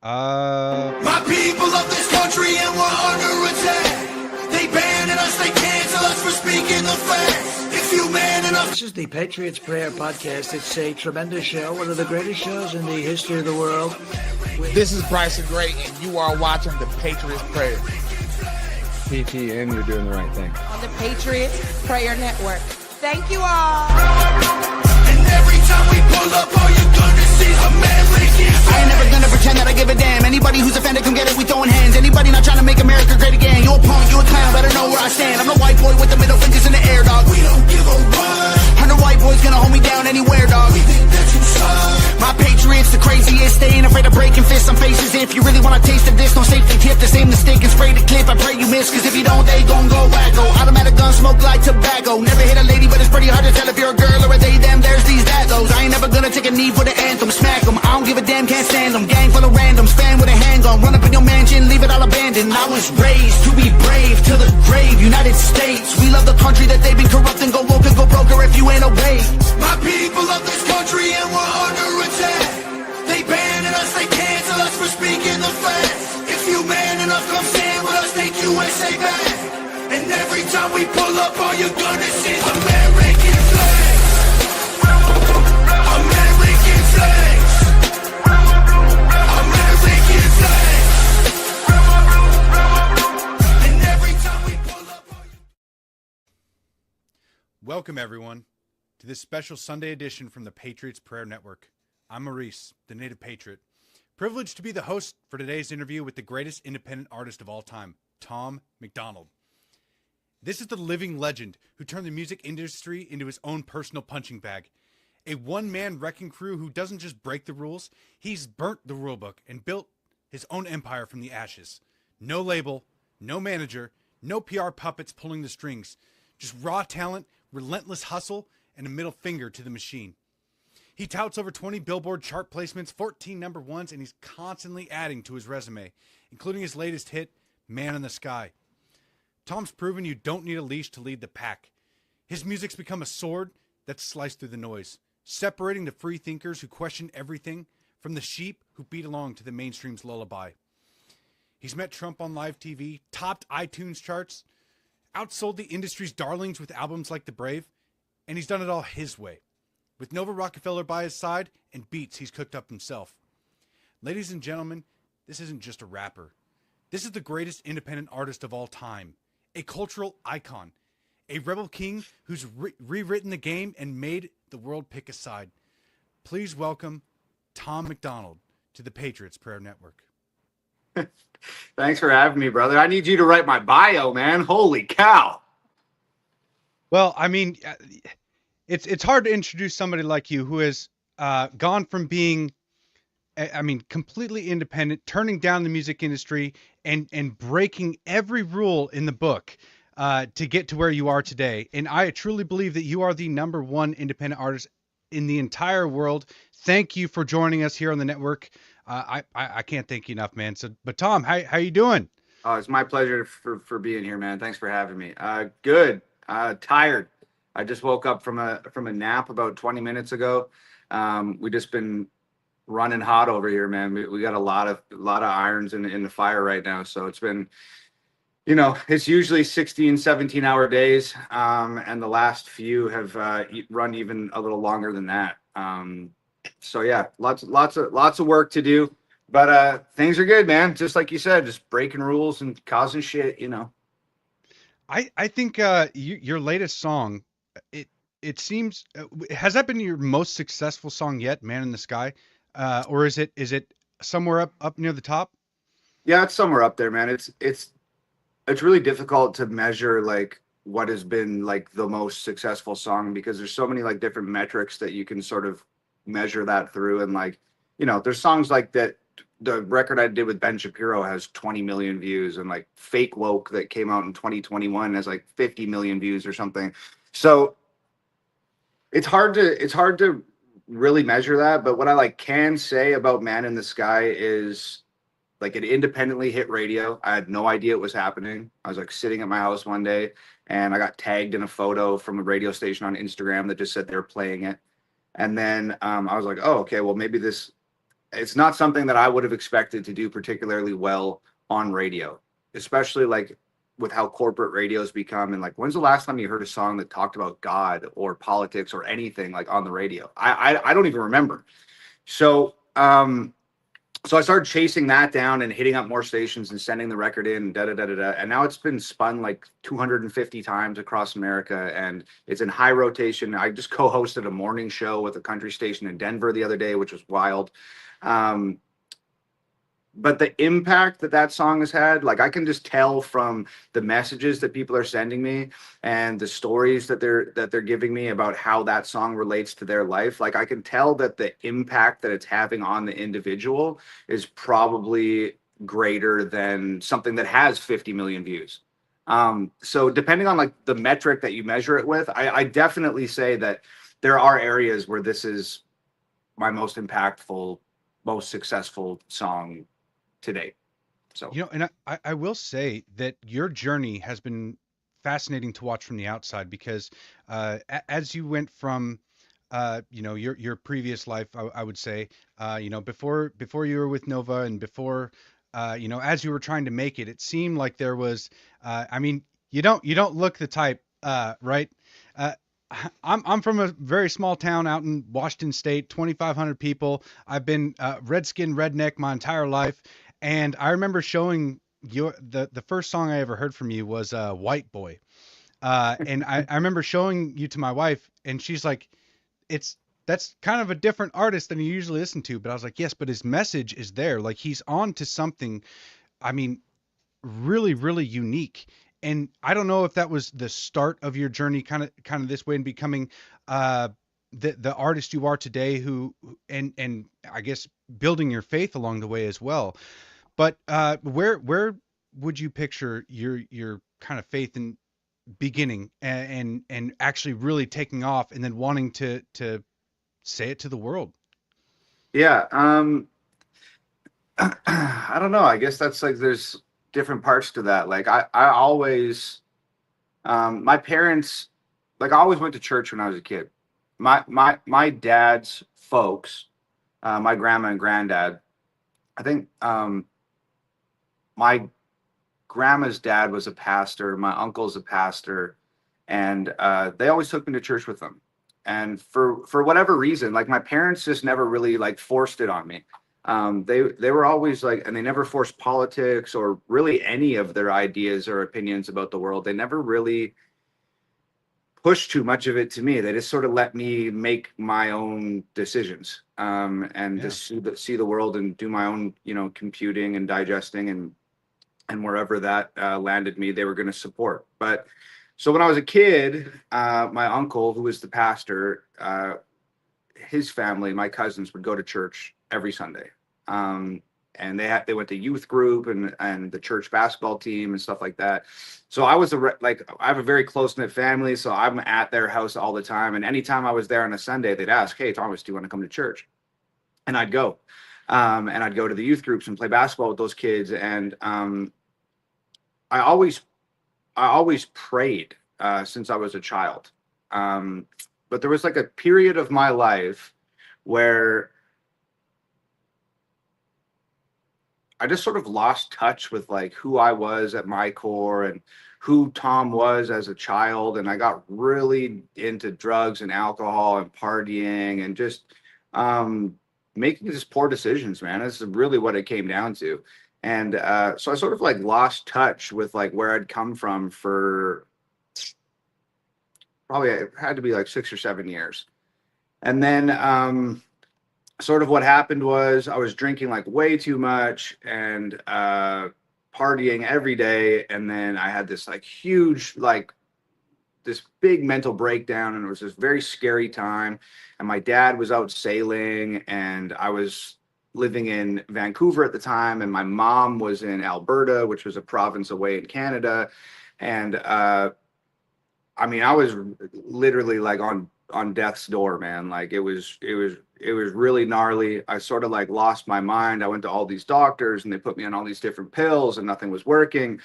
My people of this country and we're under attack. They banning us, they cancel us for speaking the facts. If you man enough. This is the Patriots Prayer Podcast. It's a tremendous show, one of the greatest shows in the history of the world. This is Bryson Gray, and you are watching the Patriots Prayer. PPN, you're doing the right thing. On the Patriots Prayer Network. Thank you all. And every time we pull up, all you're gonna see is Americans. I ain't never gonna pretend that I give a damn. Anybody who's offended, come get it, we throwing hands. Anybody not trying to make America great again. You a punk, you a clown, better know where I stand. I'm the white boy with the middle fingers in the air, dog. We don't give a what. 100 white boys gonna hold me down anywhere, dog. We think that you suck. My Patriots, the craziest. They ain't afraid of breaking fists on faces. If you really wanna taste of this, don't safely tip the same mistake and spray the clip. I pray you miss, cause if you don't, they gon' go wacko. Automatic gun smoke like tobacco. Never hit a lady, but it's pretty hard to tell if you're a girl or a they, them, there's these, that, those. I ain't never gonna take a knee for the anthem. Smack them, I don't give a damn, can't stand them. Gang full of randoms, fan with a handgun. Run up in your mansion, leave it all abandoned. I was raised to be brave, to the grave. United States, we love the country that they've been corrupting. Go woke and go broker if you ain't awake. My people of this country and we're under attack. They banning us, they cancel us for speaking the facts. If you man enough, come stand with us, take USA back. And every time we pull up, all you're gonna see is American flags. American flags. American flags. And every time we pull up, all you... Welcome, everyone, to this special Sunday edition from the Patriots Prayer Network. I'm Maurice, the native patriot, privileged to be the host for today's interview with the greatest independent artist of all time, Tom McDonald. This is the living legend who turned the music industry into his own personal punching bag. A one-man wrecking crew who doesn't just break the rules, he's burnt the rulebook and built his own empire from the ashes. No label, no manager, no PR puppets pulling the strings. Just raw talent, relentless hustle, and a middle finger to the machine. He touts over 20 Billboard chart placements, 14 number ones, and he's constantly adding to his resume, including his latest hit, Man in the Sky. Tom's proven you don't need a leash to lead the pack. His music's become a sword that's sliced through the noise, separating the free thinkers who question everything from the sheep who beat along to the mainstream's lullaby. He's met Trump on live TV, topped iTunes charts, outsold the industry's darlings with albums like The Brave, and he's done it all his way, with Nova Rockefeller by his side and beats he's cooked up himself. Ladies and gentlemen, this isn't just a rapper. This is the greatest independent artist of all time, a cultural icon, a rebel king who's rewritten the game and made the world pick a side. Please welcome Tom McDonald to the Patriots Prayer Network. Thanks for having me, brother. I need you to write my bio, man. Holy cow. Well, I mean, it's hard to introduce somebody like you who has gone from being, completely independent, turning down the music industry and breaking every rule in the book to get to where you are today. And I truly believe that you are the number one independent artist in the entire world. Thank you for joining us here on the network. I can't thank you enough, man. But Tom, how you doing? Oh, it's my pleasure for being here, man. Thanks for having me. Good. Tired. I just woke up from a nap about 20 minutes ago. We just been running hot over here, man. We got a lot of irons in the fire right now. So it's been, it's usually 16, 17-hour days. And the last few have run even a little longer than that. So yeah, lots of work to do, but things are good, man. Just like you said, just breaking rules and causing shit, I think your latest song, it seems, has that been your most successful song yet, Man in the Sky? Or is it somewhere up near the top? Yeah, it's somewhere up there, man. It's really difficult to measure like what has been like the most successful song, because there's so many like different metrics that you can sort of measure that through. And like, there's songs like that. The record I did with Ben Shapiro has 20 million views, and like Fake Woke that came out in 2021 has like 50 million views or something. So it's hard to really measure that. But what I can say about Man in the Sky is like it independently hit radio. I had no idea it was happening. I was like sitting at my house one day and I got tagged in a photo from a radio station on Instagram that just said they were playing it. And then I was like, oh, okay, well maybe this it's not something that I would have expected to do particularly well on radio, especially like with how corporate radio's become. And like, when's the last time you heard a song that talked about God or politics or anything like on the radio? I don't even remember. So so I started chasing that down and hitting up more stations and sending the record in, and da da da da da. And now it's been spun like 250 times across America, and it's in high rotation. I just co-hosted a morning show with a country station in Denver the other day, which was wild. But the impact that that song has had, like I can just tell from the messages that people are sending me and the stories that they're giving me about how that song relates to their life. Like I can tell that the impact that it's having on the individual is probably greater than something that has 50 million views. So depending on like the metric that you measure it with, I definitely say that there are areas where this is my most impactful, most successful song today. So, You know, and I will say that your journey has been fascinating to watch from the outside because as you went from you know, your previous life, I would say, you know, before you were with Nova and before you know, as you were trying to make it, it seemed like there was I mean, you don't look the type, right? Uh, I'm from a very small town out in Washington State, 2,500 people. I've been redskin redneck my entire life, and I remember showing you the first song I ever heard from you was White Boy, and I remember showing you to my wife, and she's like, that's kind of a different artist than you usually listen to. But I was like, yes, but his message is there. Like he's on to something. I mean, really, really unique. And I don't know if that was the start of your journey, kind of this way in becoming the artist you are today, and I guess building your faith along the way as well. But where would you picture your kind of faith in beginning and actually really taking off and then wanting to say it to the world? yeah, I don't know. I guess that's like there's different parts to that. Like I always, my parents, like I always went to church when I was a kid. My dad's folks, my grandma and granddad, I think my grandma's dad was a pastor, my uncle's a pastor, and they always took me to church with them. And for whatever reason, like my parents just never really like forced it on me. They were always like, and they never forced politics or really any of their ideas or opinions about the world. They never really pushed too much of it to me. They just sort of let me make my own decisions, and just see the world and do my own, you know, computing and digesting, and wherever that landed me, they were going to support. But so when I was a kid, my uncle, who was the pastor, his family, my cousins, would go to church every Sunday. And they went to youth group and the church basketball team and stuff like that. So I was I have a very close knit family, so I'm at their house all the time. And anytime I was there on a Sunday, they'd ask, "Hey, Thomas, do you want to come to church?" And I'd go, and I'd go to the youth groups and play basketball with those kids. And I always prayed since I was a child. But there was like a period of my life where I just sort of lost touch with like who I was at my core and who Tom was as a child. And I got really into drugs and alcohol and partying and just making just poor decisions, man. This is really what it came down to. And so I sort of like lost touch with like where I'd come from for probably, it had to be like 6 or 7 years. And then sort of what happened was I was drinking like way too much and partying every day. And then I had this like huge, like this big mental breakdown, and it was this very scary time. And my dad was out sailing, and I was living in Vancouver at the time, and my mom was in Alberta, which was a province away in Canada. And I mean, I was literally like on death's door, man. Like it was really gnarly. I sort of like lost my mind. I went to all these doctors and they put me on all these different pills and nothing was working.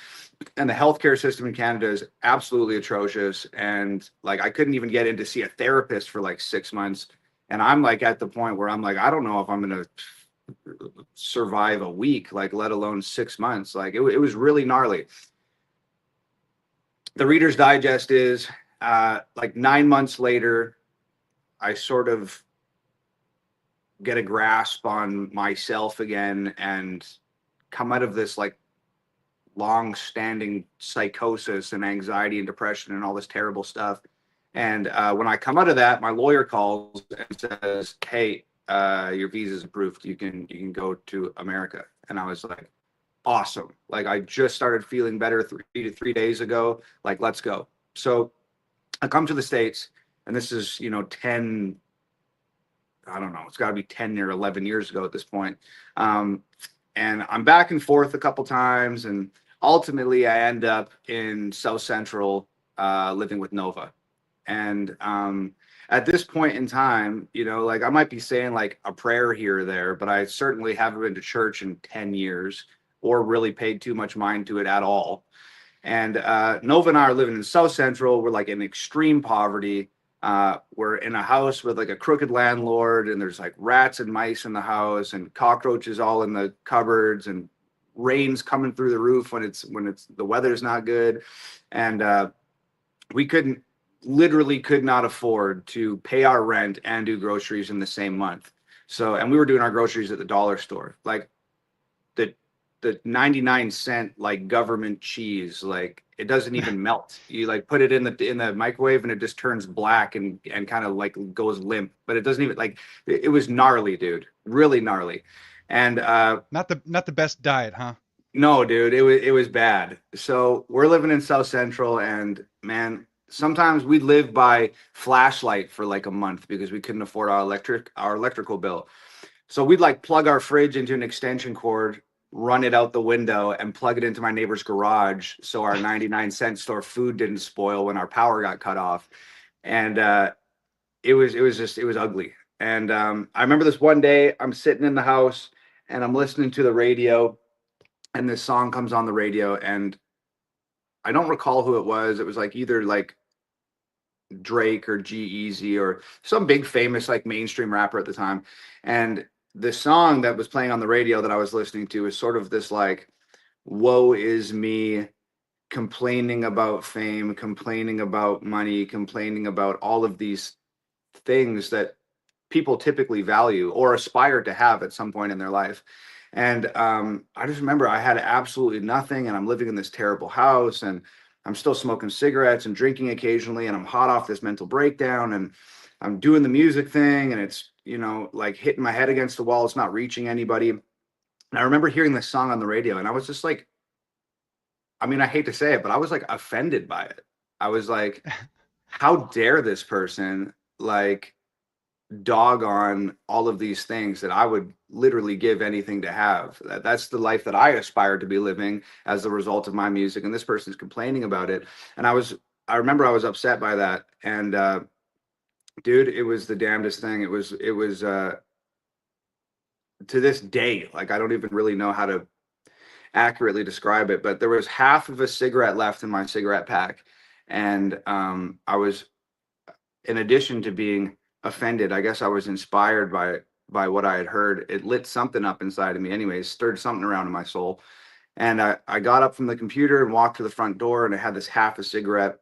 And the healthcare system in Canada is absolutely atrocious. And like, I couldn't even get in to see a therapist for like 6 months. And I'm like at the point where I'm like, I don't know if I'm going to survive a week, like let alone 6 months. Like it was really gnarly. The Reader's Digest is like 9 months later, I sort of get a grasp on myself again and come out of this like long standing psychosis and anxiety and depression and all this terrible stuff. And when I come out of that, my lawyer calls and says, "Hey, your visa's approved. You can go to America." And I was like, awesome. Like I just started feeling better 3 days ago. Like, let's go. So I come to the States, and this is, 10, I don't know, it's got to be 10 or 11 years ago at this point. And I'm back and forth a couple times, and ultimately I end up in South Central, living with Nova. And at this point in time, like I might be saying like a prayer here or there, but I certainly haven't been to church in 10 years or really paid too much mind to it at all. And Nova and I are living in South Central. We're like in extreme poverty. We're in a house with like a crooked landlord, and there's like rats and mice in the house and cockroaches all in the cupboards, and rain's coming through the roof when it's the weather's not good. And we literally could not afford to pay our rent and do groceries in the same month. So, and we were doing our groceries at the dollar store, like the 99-cent like government cheese, like it doesn't even melt. You like put it in the microwave and it just turns black and kind of like goes limp, but it doesn't even like it was gnarly, dude, really gnarly. And not the best diet, huh? No, dude, it was bad. So we're living in South Central, and man, sometimes we'd live by flashlight for like a month because we couldn't afford our electrical bill. So we'd like plug our fridge into an extension cord, run it out the window, and plug it into my neighbor's garage so our 99-cent store food didn't spoil when our power got cut off. And it was ugly. And I remember this one day I'm sitting in the house and I'm listening to the radio, and this song comes on the radio, and I don't recall who it was. It was like either like Drake or G-Eazy or some big famous like mainstream rapper at the time. And the song that was playing on the radio that I was listening to is sort of this like, woe is me, complaining about fame, complaining about money, complaining about all of these things that people typically value or aspire to have at some point in their life. And I just remember I had absolutely nothing, and I'm living in this terrible house, and I'm still smoking cigarettes and drinking occasionally, and I'm hot off this mental breakdown, and I'm doing the music thing, and it's, like hitting my head against the wall. It's not reaching anybody. And I remember hearing this song on the radio, and I was just like, I mean, I hate to say it, but I was like offended by it. I was like, how dare this person like dog on all of these things that I would literally give anything to have. That's the life that I aspire to be living as a result of my music, and this person's complaining about it. And I remember I was upset by that. And dude, it was the damnedest thing. It was to this day, like I don't even really know how to accurately describe it, but there was half of a cigarette left in my cigarette pack. And I was, in addition to being offended, I guess I was inspired by what I had heard. It lit something up inside of me anyways, stirred something around in my soul. And I got up from the computer and walked to the front door, and I had this half a cigarette,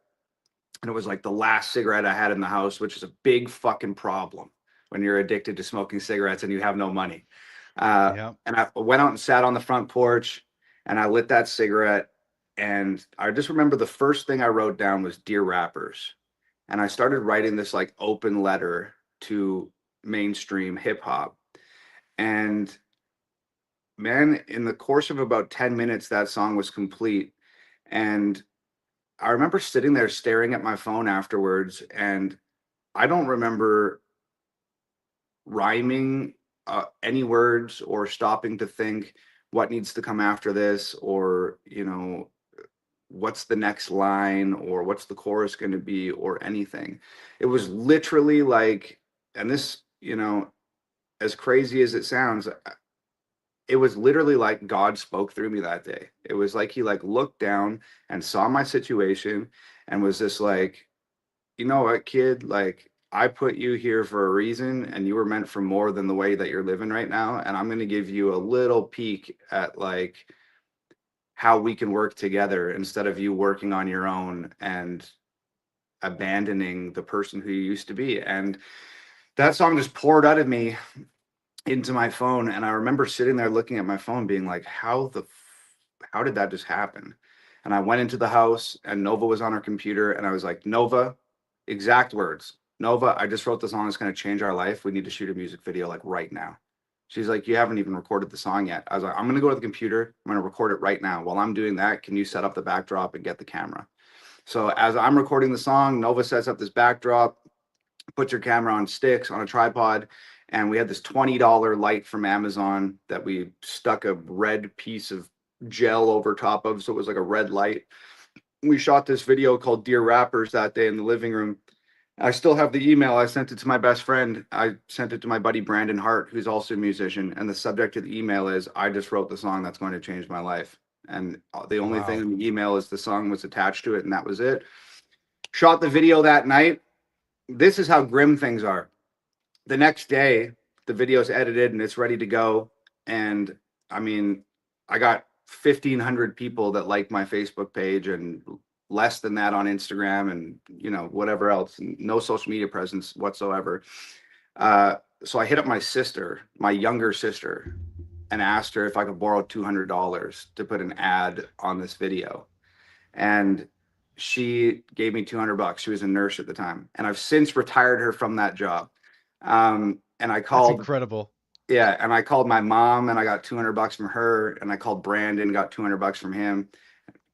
and it was like the last cigarette I had in the house, which is a big fucking problem when you're addicted to smoking cigarettes and you have no money. And I went out and sat on the front porch, and I lit that cigarette, and I just remember the first thing I wrote down was "Dear Rappers." And I started writing this like open letter to mainstream hip hop. And man, in the course of about 10 minutes, that song was complete. And I remember sitting there staring at my phone afterwards, and I don't remember rhyming any words or stopping to think what needs to come after this, or, what's the next line, or what's the chorus going to be, or anything. It was literally like, and this, as crazy as it sounds, it was literally like God spoke through me that day. It was like he like looked down and saw my situation and was just like, you know what, kid, like I put you here for a reason, and you were meant for more than the way that you're living right now. And I'm going to give you a little peek at like how we can work together instead of you working on your own and abandoning the person who you used to be. And that song just poured out of me into my phone. And I remember sitting there looking at my phone being like, how did that just happen? And I went into the house and Nova was on her computer and I was like, Nova, exact words, Nova, I just wrote the song that's going to change our life. We need to shoot a music video like right now. She's like, you haven't even recorded the song yet. I was like, I'm going to go to the computer. I'm going to record it right now. While I'm doing that, can you set up the backdrop and get the camera? So as I'm recording the song, Nova sets up this backdrop, puts her camera on sticks on a tripod, and we had this $20 light from Amazon that we stuck a red piece of gel over top of, so it was like a red light. We shot this video called Dear Rappers that day in the living room. I still have the email. I sent it to my best friend. I sent it to my buddy Brandon Hart, who's also a musician, and the subject of the email is, I just wrote the song that's going to change my life. And the only thing in the email is the song was attached to it, and that was it. Shot the video that night. This is how grim things are. The next day, the video's edited and it's ready to go. And I mean, I got 1,500 people that liked my Facebook page and less than that on Instagram and, you know, whatever else. No social media presence whatsoever. So I hit up my sister, my younger sister, and asked her if I could borrow $200 to put an ad on this video. And she gave me $200. She was a nurse at the time. And I've since retired her from that job. And I called. That's incredible. Yeah. And I called my mom and I got $200 from her. And I called Brandon, got $200 from him,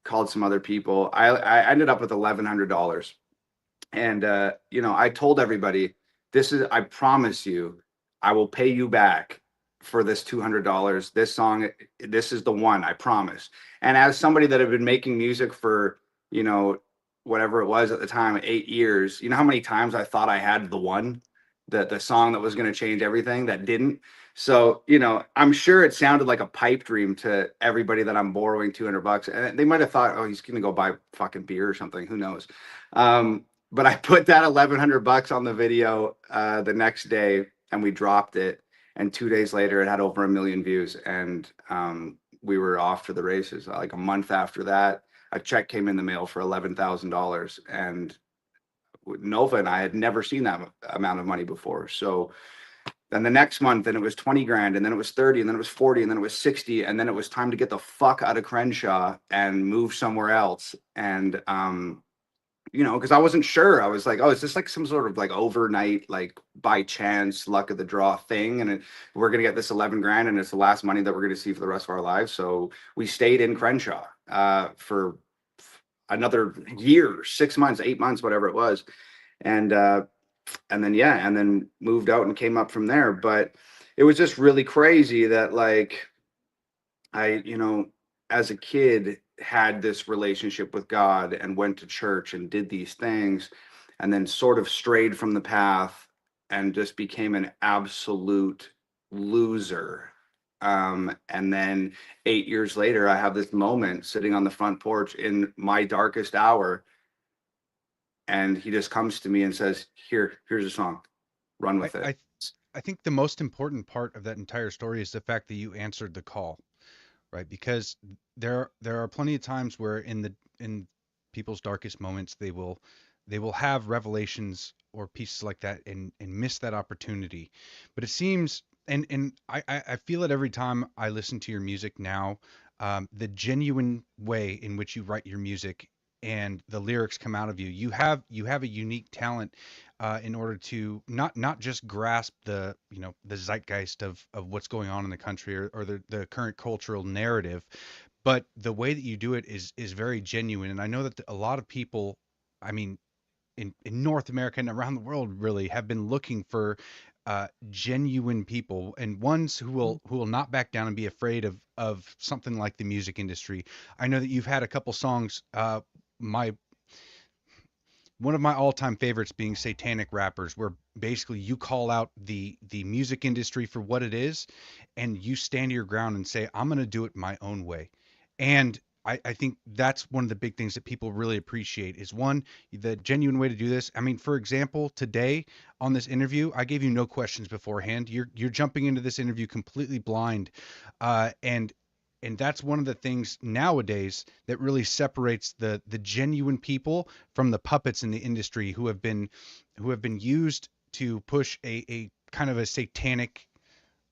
called some other people. I ended up with $1,100. And, you know, I told everybody, I promise you, I will pay you back for this $200. This song, this is the one, I promise. And as somebody that had been making music for, you know, whatever it was at the time, 8 years, you know how many times I thought I had the one, the song that was going to change everything that didn't. So, you know, I'm sure it sounded like a pipe dream to everybody that I'm borrowing $200. And they might have thought, oh, he's going to go buy fucking beer or something. Who knows? But I put that $1,100 on the video the next day and we dropped it. And 2 days later, it had over 1 million views. And we were off to the races. Like a month after that, a check came in the mail for $11,000. And Nova and I had never seen that amount of money before. So then the next month, and it was 20 grand, and then it was 30, and then it was 40, and then it was 60. And then it was time to get the fuck out of Crenshaw and move somewhere else. And, you know, because I wasn't sure. I was like, oh, is this like some sort of like overnight, like by chance, luck of the draw thing? And we're going to get this 11 grand and it's the last money that we're going to see for the rest of our lives. So we stayed in Crenshaw for another year, 6 months, 8 months, whatever it was. And then moved out and came up from there. But it was just really crazy that like you know, as a kid, had this relationship with God and went to church and did these things and then sort of strayed from the path and just became an absolute loser. And then 8 years later, I have this moment sitting on the front porch in my darkest hour. And he just comes to me and says, here's a song, run with it. I think the most important part of that entire story is the fact that you answered the call. Right, because there are plenty of times where in people's darkest moments they will have revelations or pieces like that and miss that opportunity. But it seems, and I feel it every time I listen to your music now, the genuine way in which you write your music and the lyrics come out of you. You have a unique talent in order to not just grasp the zeitgeist of what's going on in the country or the current cultural narrative, but the way that you do it is very genuine. And I know that a lot of people, I mean, in North America and around the world really have been looking for genuine people and ones who will not back down and be afraid of something like the music industry. I know that you've had a couple songs, one of my all-time favorites being Satanic Rappers, where basically you call out the music industry for what it is and you stand your ground and say, I'm going to do it my own way. And I think that's one of the big things that people really appreciate is one, the genuine way to do this. I mean, for example, today on this interview, I gave you no questions beforehand. You're jumping into this interview completely blind, and that's one of the things nowadays that really separates the genuine people from the puppets in the industry who have been used to push a kind of a satanic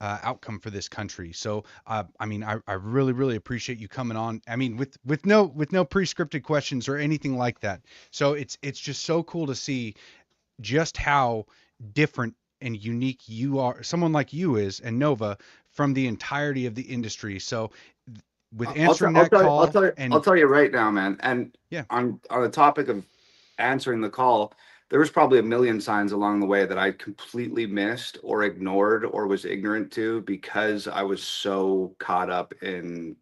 outcome for this country. So, I mean, I really, really appreciate you coming on. I mean, with no pre-scripted questions or anything like that. So it's just so cool to see just how different and unique you are, someone like you is, and Nova, from the entirety of the industry. So with answering that call, I'll tell you right now, man. And yeah, on the topic of answering the call, there was probably a million signs along the way that I completely missed or ignored or was ignorant to because I was so caught up in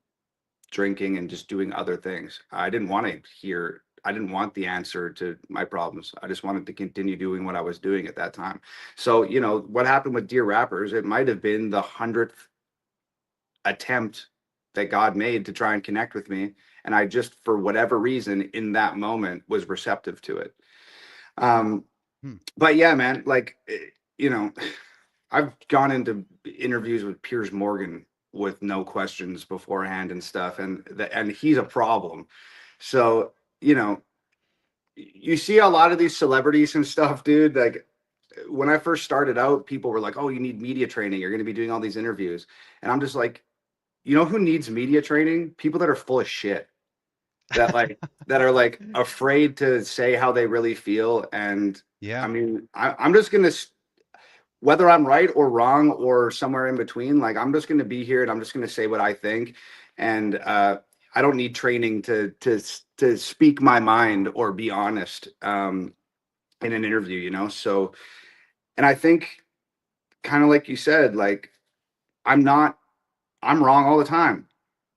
drinking and just doing other things. I didn't want the answer to my problems. I just wanted to continue doing what I was doing at that time. So, you know, what happened with Dear Rappers, it might have been the 100th attempt that God made to try and connect with me. And I just, for whatever reason, in that moment was receptive to it. But yeah, man, like, you know, I've gone into interviews with Piers Morgan with no questions beforehand and stuff. And he's a problem. So, you know, you see a lot of these celebrities and stuff, dude. Like when I first started out, people were like, oh, you need media training. You're going to be doing all these interviews. And I'm just like, you know who needs media training? People that are full of shit. That are like afraid to say how they really feel. And yeah, I mean, I'm just going to, whether I'm right or wrong or somewhere in between, like I'm just going to be here and I'm just going to say what I think. And I don't need training to speak my mind or be honest in an interview, you know? So, and I think kind of like you said, like I'm wrong all the time.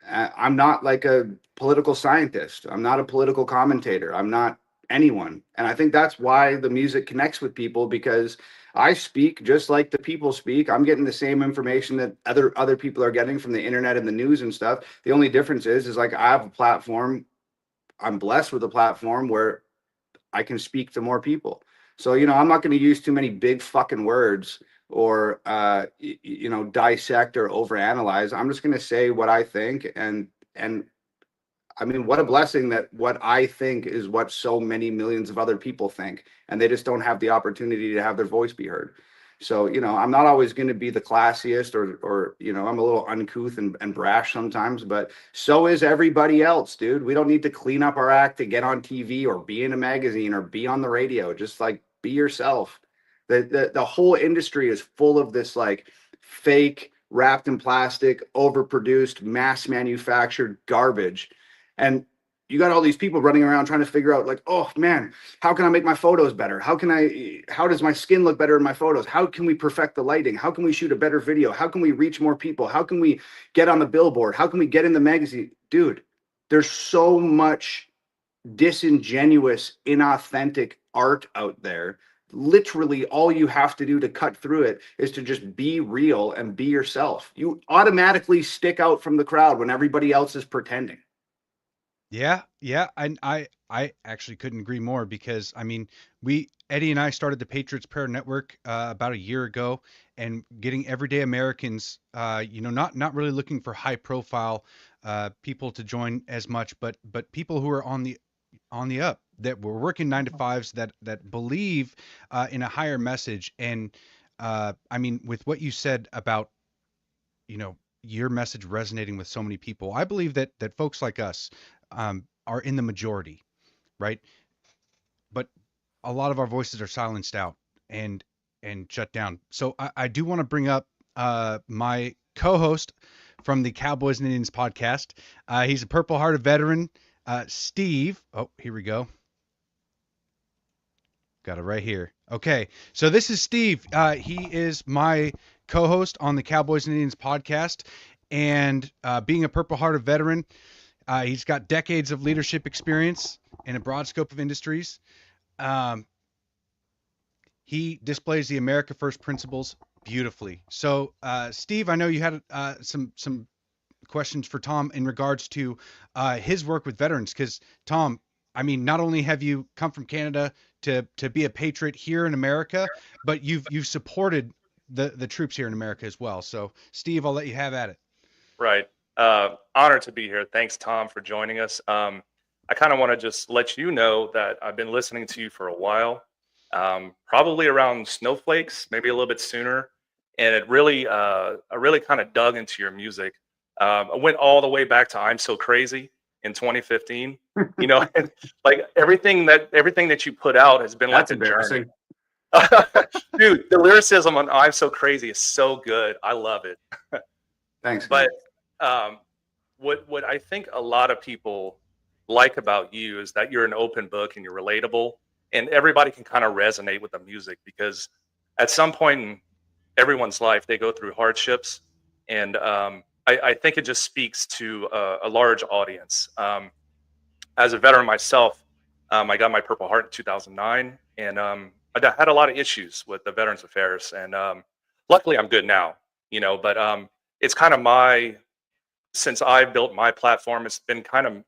I'm not like a political scientist. I'm not a political commentator. I'm not anyone. And I think that's why the music connects with people, because I speak just like the people speak. I'm getting the same information that other people are getting from the internet and the news and stuff. The only difference is like I have a platform. I'm blessed with a platform where I can speak to more people. So, you know, I'm not going to use too many big fucking words or, you know, dissect or overanalyze. I'm just going to say what I think. And I mean, what a blessing that what I think is what so many millions of other people think, and they just don't have the opportunity to have their voice be heard. So, you know, I'm not always going to be the classiest or, you know, I'm a little uncouth and brash sometimes, but so is everybody else, dude. We don't need to clean up our act to get on TV or be in a magazine or be on the radio. Just like be yourself. The whole industry is full of this like fake, wrapped in plastic, overproduced, mass manufactured garbage. And you got all these people running around trying to figure out like, oh man, how can I make my photos better? How does my skin look better in my photos? How can we perfect the lighting? How can we shoot a better video? How can we reach more people? How can we get on the billboard? How can we get in the magazine? Dude, there's so much disingenuous, inauthentic art out there. Literally all you have to do to cut through it is to just be real and be yourself. You automatically stick out from the crowd when everybody else is pretending. Yeah, and I actually couldn't agree more, because I mean, Eddie and I started the Patriots Prayer Network about a year ago, and getting everyday Americans, you know, not really looking for high profile people to join as much, but people who are on the up, that were working 9 to 5s, that believe in a higher message. And I mean, with what you said about, you know, your message resonating with so many people, I believe that folks like us are in the majority, right? But a lot of our voices are silenced out and shut down. So I do want to bring up my co-host from the Cowboys and Indians podcast. He's a Purple Hearted veteran, Steve. Oh, here we go. Got it right here. Okay, so this is Steve. He is my co-host on the Cowboys and Indians podcast, and being a Purple Hearted veteran, he's got decades of leadership experience in a broad scope of industries. He displays the America First principles beautifully. So, Steve, I know you had some questions for Tom in regards to his work with veterans. Because Tom, I mean, not only have you come from Canada to be a patriot here in America, but you've supported the troops here in America as well. So Steve, I'll let you have at it. Right. Honored to be here. Thanks, Tom, for joining us. I kind of want to just let you know that I've been listening to you for a while, probably around Snowflakes, maybe a little bit sooner. And I really kind of dug into your music. I went all the way back to "I'm So Crazy" in 2015. You know, and like everything that you put out has been That's like a embarrassing. journey. Dude, the lyricism on "I'm So Crazy" is so good. I love it. Thanks. But what I think a lot of people like about you is that you're an open book and you're relatable, and everybody can kind of resonate with the music, because at some point in everyone's life they go through hardships, and I think it just speaks to a large audience. As a veteran myself, I got my Purple Heart in 2009, and I had a lot of issues with the Veterans Affairs, and luckily I'm good now. You know, but it's kind of since I built my platform, it's been kind of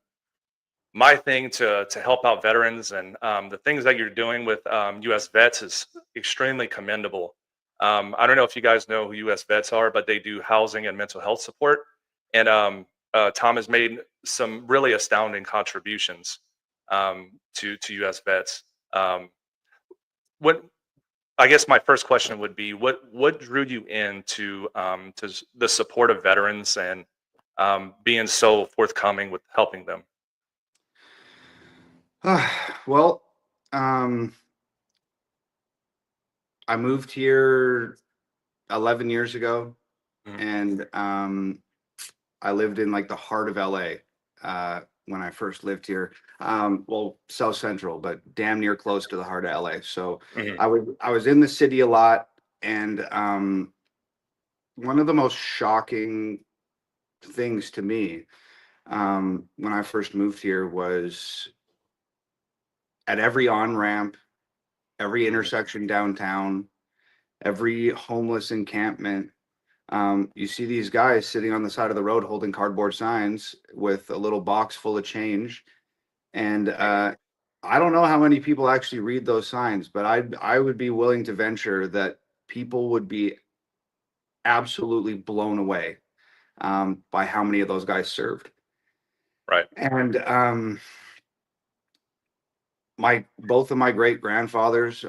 my thing to help out veterans, and the things that you're doing with U.S. vets is extremely commendable. I don't know if you guys know who U.S. vets are, but they do housing and mental health support, and Tom has made some really astounding contributions to U.S. vets. What I guess my first question would be, what drew you into to the support of veterans and being so forthcoming with helping them? Well, I moved here 11 years ago, and I lived in like the heart of LA when I first lived here. Well, South Central, but damn near close to the heart of LA. So I was in the city a lot, and one of the most shocking things to me when I first moved here was at every on-ramp, every intersection downtown, every homeless encampment, you see these guys sitting on the side of the road holding cardboard signs with a little box full of change. And I don't know how many people actually read those signs, but I would be willing to venture that people would be absolutely blown away by how many of those guys served. Right. And both of my great grandfathers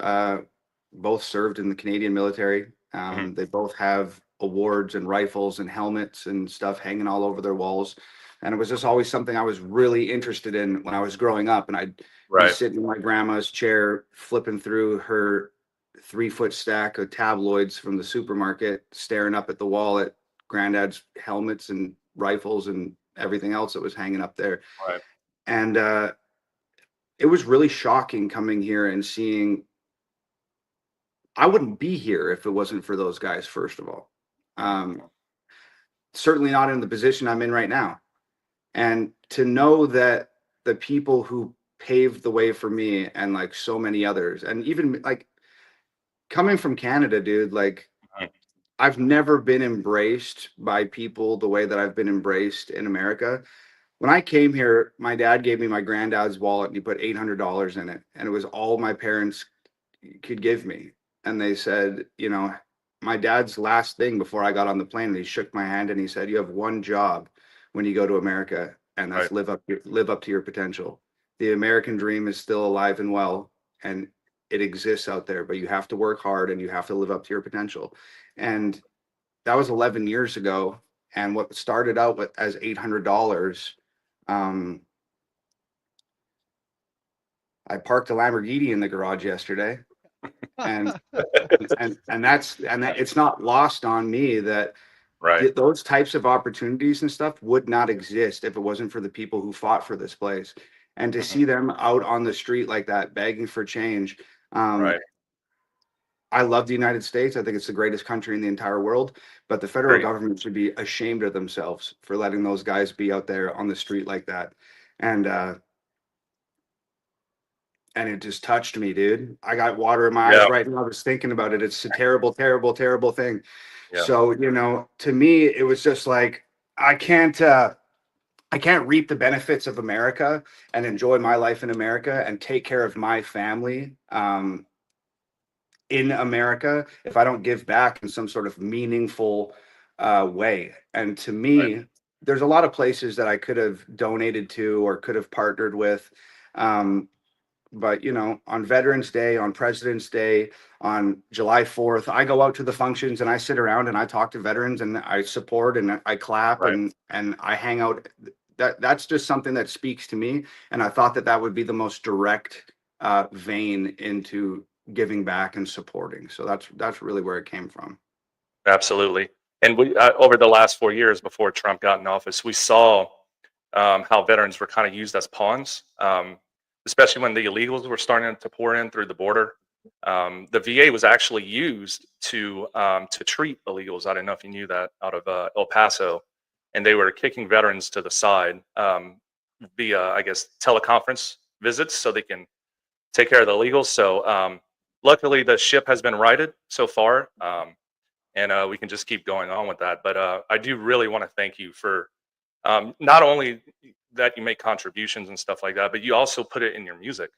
both served in the Canadian military. They both have awards and rifles and helmets and stuff hanging all over their walls. And it was just always something I was really interested in when I was growing up. And I'd be sitting in my grandma's chair, flipping through her 3-foot stack of tabloids from the supermarket, staring up at the wall at granddad's helmets and rifles and everything else that was hanging up there. Right. And it was really shocking coming here and seeing. I wouldn't be here if it wasn't for those guys, first of all. Certainly not in the position I'm in right now. And to know that the people who paved the way for me and like so many others, and even like coming from Canada, dude, like I've never been embraced by people the way that I've been embraced in America. When I came here, my dad gave me my granddad's wallet and he put $800 in it. And it was all my parents could give me. And they said, you know, my dad's last thing before I got on the plane, and he shook my hand and he said, you have one job when you go to America, and that's live up to your potential. The American dream is still alive and well, and it exists out there, but you have to work hard and you have to live up to your potential. And that was 11 years ago. And what started out with as $800, I parked a Lamborghini in the garage yesterday. and it's not lost on me that those types of opportunities and stuff would not exist if it wasn't for the people who fought for this place. And to see them out on the street like that, begging for change. I love the United States. I think it's the greatest country in the entire world, but the federal government should be ashamed of themselves for letting those guys be out there on the street like that. And it just touched me, dude. I got water in my eyes right now. I was thinking about it. It's a terrible, terrible, terrible thing. So, you know, to me, it was just like, I can't reap the benefits of America and enjoy my life in America and take care of my family in America if I don't give back in some sort of meaningful way. And to me, there's a lot of places that I could have donated to or could have partnered with. But you know, on Veterans Day, on President's Day, on July 4th, I go out to the functions and I sit around and I talk to veterans and I support and I clap and I hang out. That's just something that speaks to me, and I thought that that would be the most direct vein into giving back and supporting. So that's really where it came from. Absolutely. And we over the last 4 years before Trump got in office, we saw how veterans were kind of used as pawns, especially when the illegals were starting to pour in through the border. The VA was actually used to treat illegals. I don't know if you knew that, out of El Paso, and they were kicking veterans to the side via, I guess, teleconference visits so they can take care of the illegals. So luckily, the ship has been righted so far, and we can just keep going on with that. But I do really want to thank you for not only that you make contributions and stuff like that, but you also put it in your music.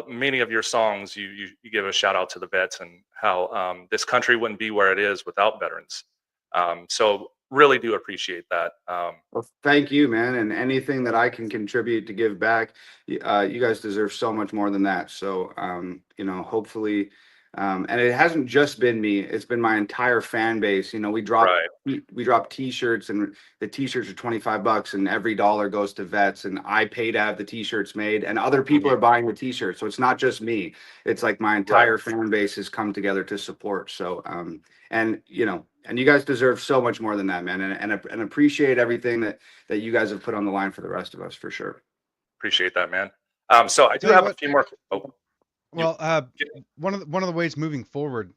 Many of your songs, you give a shout out to the vets and how this country wouldn't be where it is without veterans. So really do appreciate that. Well, thank you, man. And anything that I can contribute to give back, you guys deserve so much more than that. So, you know, hopefully, and it hasn't just been me; it's been my entire fan base. You know, we drop T-shirts, and the T-shirts are $25, and every dollar goes to vets. And I pay to have the T-shirts made, and other people are buying the T-shirts. So it's not just me; it's like my entire fan base has come together to support. So, and you know. And you guys deserve so much more than that, man. And appreciate everything that you guys have put on the line for the rest of us, for sure. Appreciate that, man. So I do have a few more. Well, one of the ways moving forward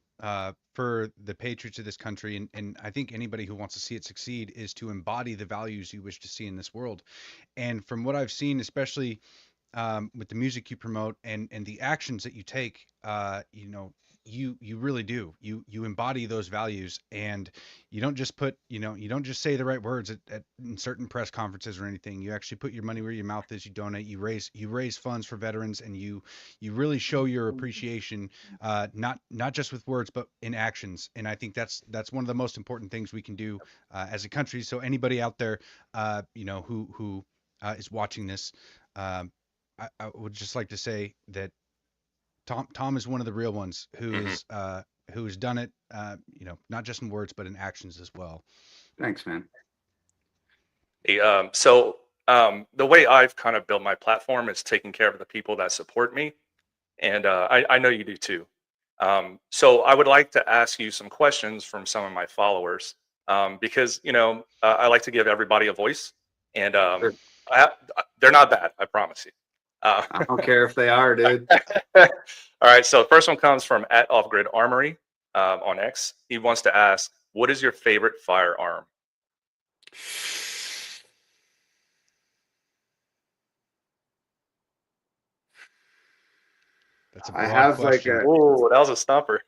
for the patriots of this country, and I think anybody who wants to see it succeed, is to embody the values you wish to see in this world. And from what I've seen, especially with the music you promote and the actions that you take, you know, you really do. You embody those values, and you don't just put, you don't just say the right words in certain press conferences or anything. You actually put your money where your mouth is. You donate. You raise funds for veterans, and you really show your appreciation, not just with words, but in actions. And I think that's one of the most important things we can do as a country. So anybody out there, you know, who is watching this, I would just like to say that Tom is one of the real ones who has done it, you know, not just in words but in actions as well. Thanks, man. Hey, so the way I've kind of built my platform is taking care of the people that support me, and I know you do too. So I would like to ask you some questions from some of my followers, because you know I like to give everybody a voice, and they're not bad, I promise you. I don't care if they are, dude. All right, so the first one comes from @OffGridArmory on X. He wants to ask, what is your favorite firearm? That's a broad question. Oh, that was a stumper.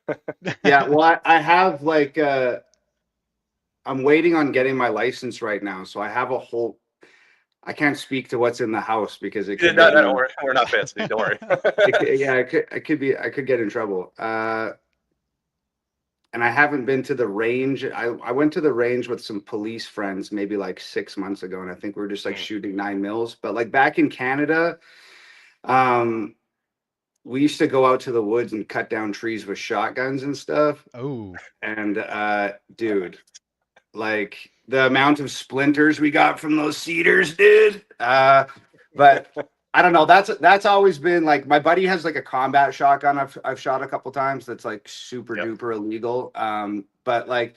Yeah, well, I have like I'm waiting on getting my license right now, so I have a whole. I can't speak to what's in the house because it could. No, we're not fancy. Don't worry. I could get in trouble. And I haven't been to the range. I went to the range with some police friends maybe like 6 months ago, and I think we were just like shooting 9 mils. But like back in Canada, we used to go out to the woods and cut down trees with shotguns and stuff. Oh. And dude, like the amount of splinters we got from those cedars, dude. But I don't know. That's always been like, my buddy has like a combat shotgun I've shot a couple times that's like super duper illegal. But like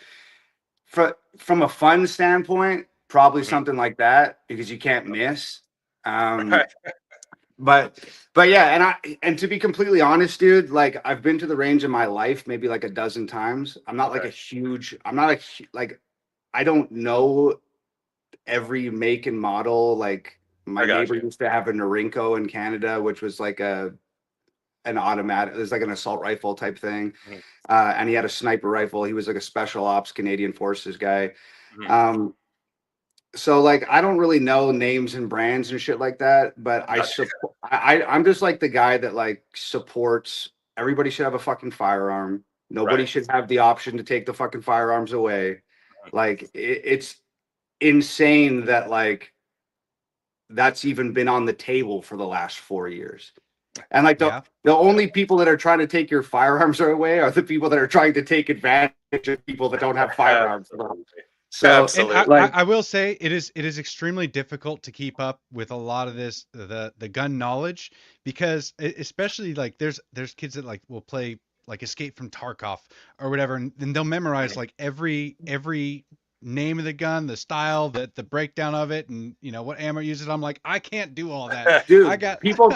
from a fun standpoint, probably something like that because you can't miss. But yeah, and to be completely honest, dude, like I've been to the range in my life maybe like a dozen times. I'm not like I don't know every make and model. Like my neighbor used to have a Norinco in Canada, which was like an automatic. It was like an assault rifle type thing, and he had a sniper rifle. He was like a special ops Canadian Forces guy. So like I don't really know names and brands and shit like that, but I'm just like the guy that like supports everybody should have a fucking firearm. Nobody Right. should have the option to take the fucking firearms away. Like it's insane that like that's even been on the table for the last 4 years. And like Yeah. the only people that are trying to take your firearms away are the people that are trying to take advantage of people that don't have firearms. So And Absolutely. like I will say it is extremely difficult to keep up with a lot of this the gun knowledge because especially like there's kids that like will play like Escape from Tarkov or whatever and then they'll memorize like every name of the gun, the style, the breakdown of it, and you know what ammo it uses. I'm like, I can't do all that. dude, I got people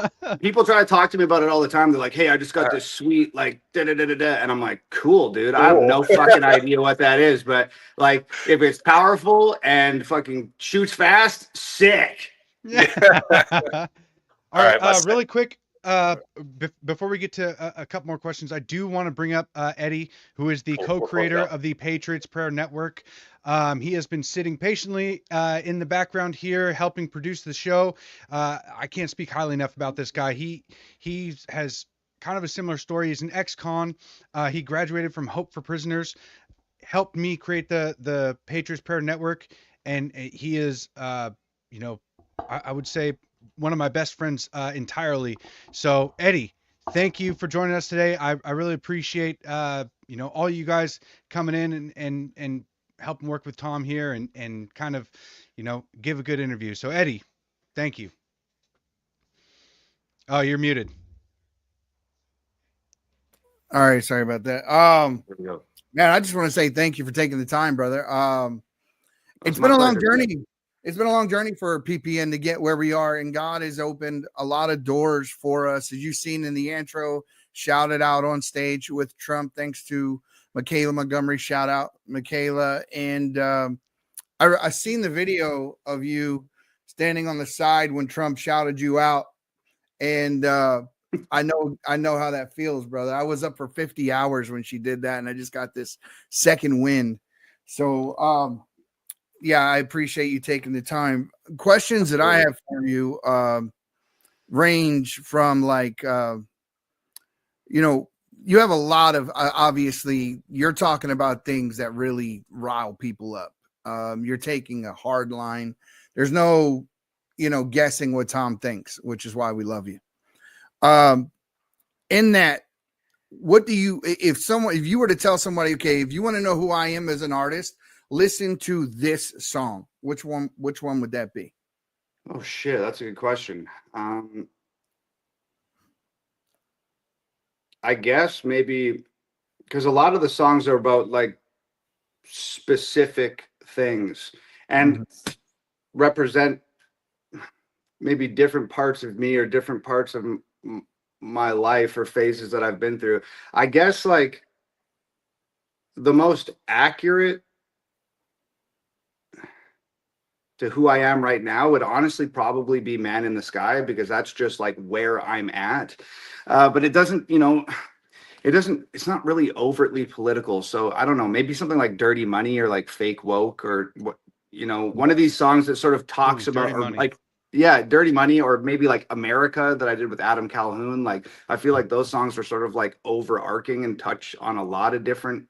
try to talk to me about it all the time. They're like, "Hey, I just got this sweet like da da da da da," and I'm like, "Cool, dude. I have no fucking idea what that is, but like, if it's powerful and fucking shoots fast, sick." Yeah. All All right, right, really quick, before we get to a couple more questions, I do want to bring up Eddie, who is the co-creator of the Patriots Prayer Network. He has been sitting patiently in the background here, helping produce the show. I can't speak highly enough about this guy. He has kind of a similar story. He's an ex-con. He graduated from Hope for Prisoners, helped me create the Patriots Prayer Network, and he is, you know, I would say one of my best friends entirely. So Eddie, thank you for joining us today. I really appreciate you know, all you guys coming in and helping work with Tom here and kind of, you know, give a good interview. So Eddie, thank you. Oh, you're muted. All right, sorry about that. There we go. Man, I just want to say thank you for taking the time, brother. It's my been a long pleasure. journey. It's been a long journey for PPN to get where we are, and God has opened a lot of doors for us. As you've seen in the intro, shouted out on stage with Trump, thanks to Michaela Montgomery. Shout out, Michaela. And I seen the video of you standing on the side when Trump shouted you out, and I know how that feels, brother. I was up for 50 hours when she did that, and I just got this second wind. So yeah, I appreciate you taking the time. Questions that I have for you range from like you know, you have a lot of obviously you're talking about things that really rile people up. You're taking a hard line. There's no, you know, guessing what Tom thinks, which is why we love you. In that, what do you, if you were to tell somebody, okay, if you want to know who I am as an artist, listen to this song, which one would that be? Oh shit, that's a good question. I guess maybe because a lot of the songs are about like specific things and represent maybe different parts of me or different parts of my life or phases that I've been through. I guess like the most accurate to who I am right now would honestly probably be Man in the Sky, because that's just like where I'm at. But it doesn't, you know, it's not really overtly political. So I don't know, maybe something like Dirty Money or like Fake Woke or what, you know, one of these songs that sort of talks about or like, yeah, Dirty Money, or maybe like America that I did with Adam Calhoun. Like, I feel like those songs are sort of like overarching and touch on a lot of different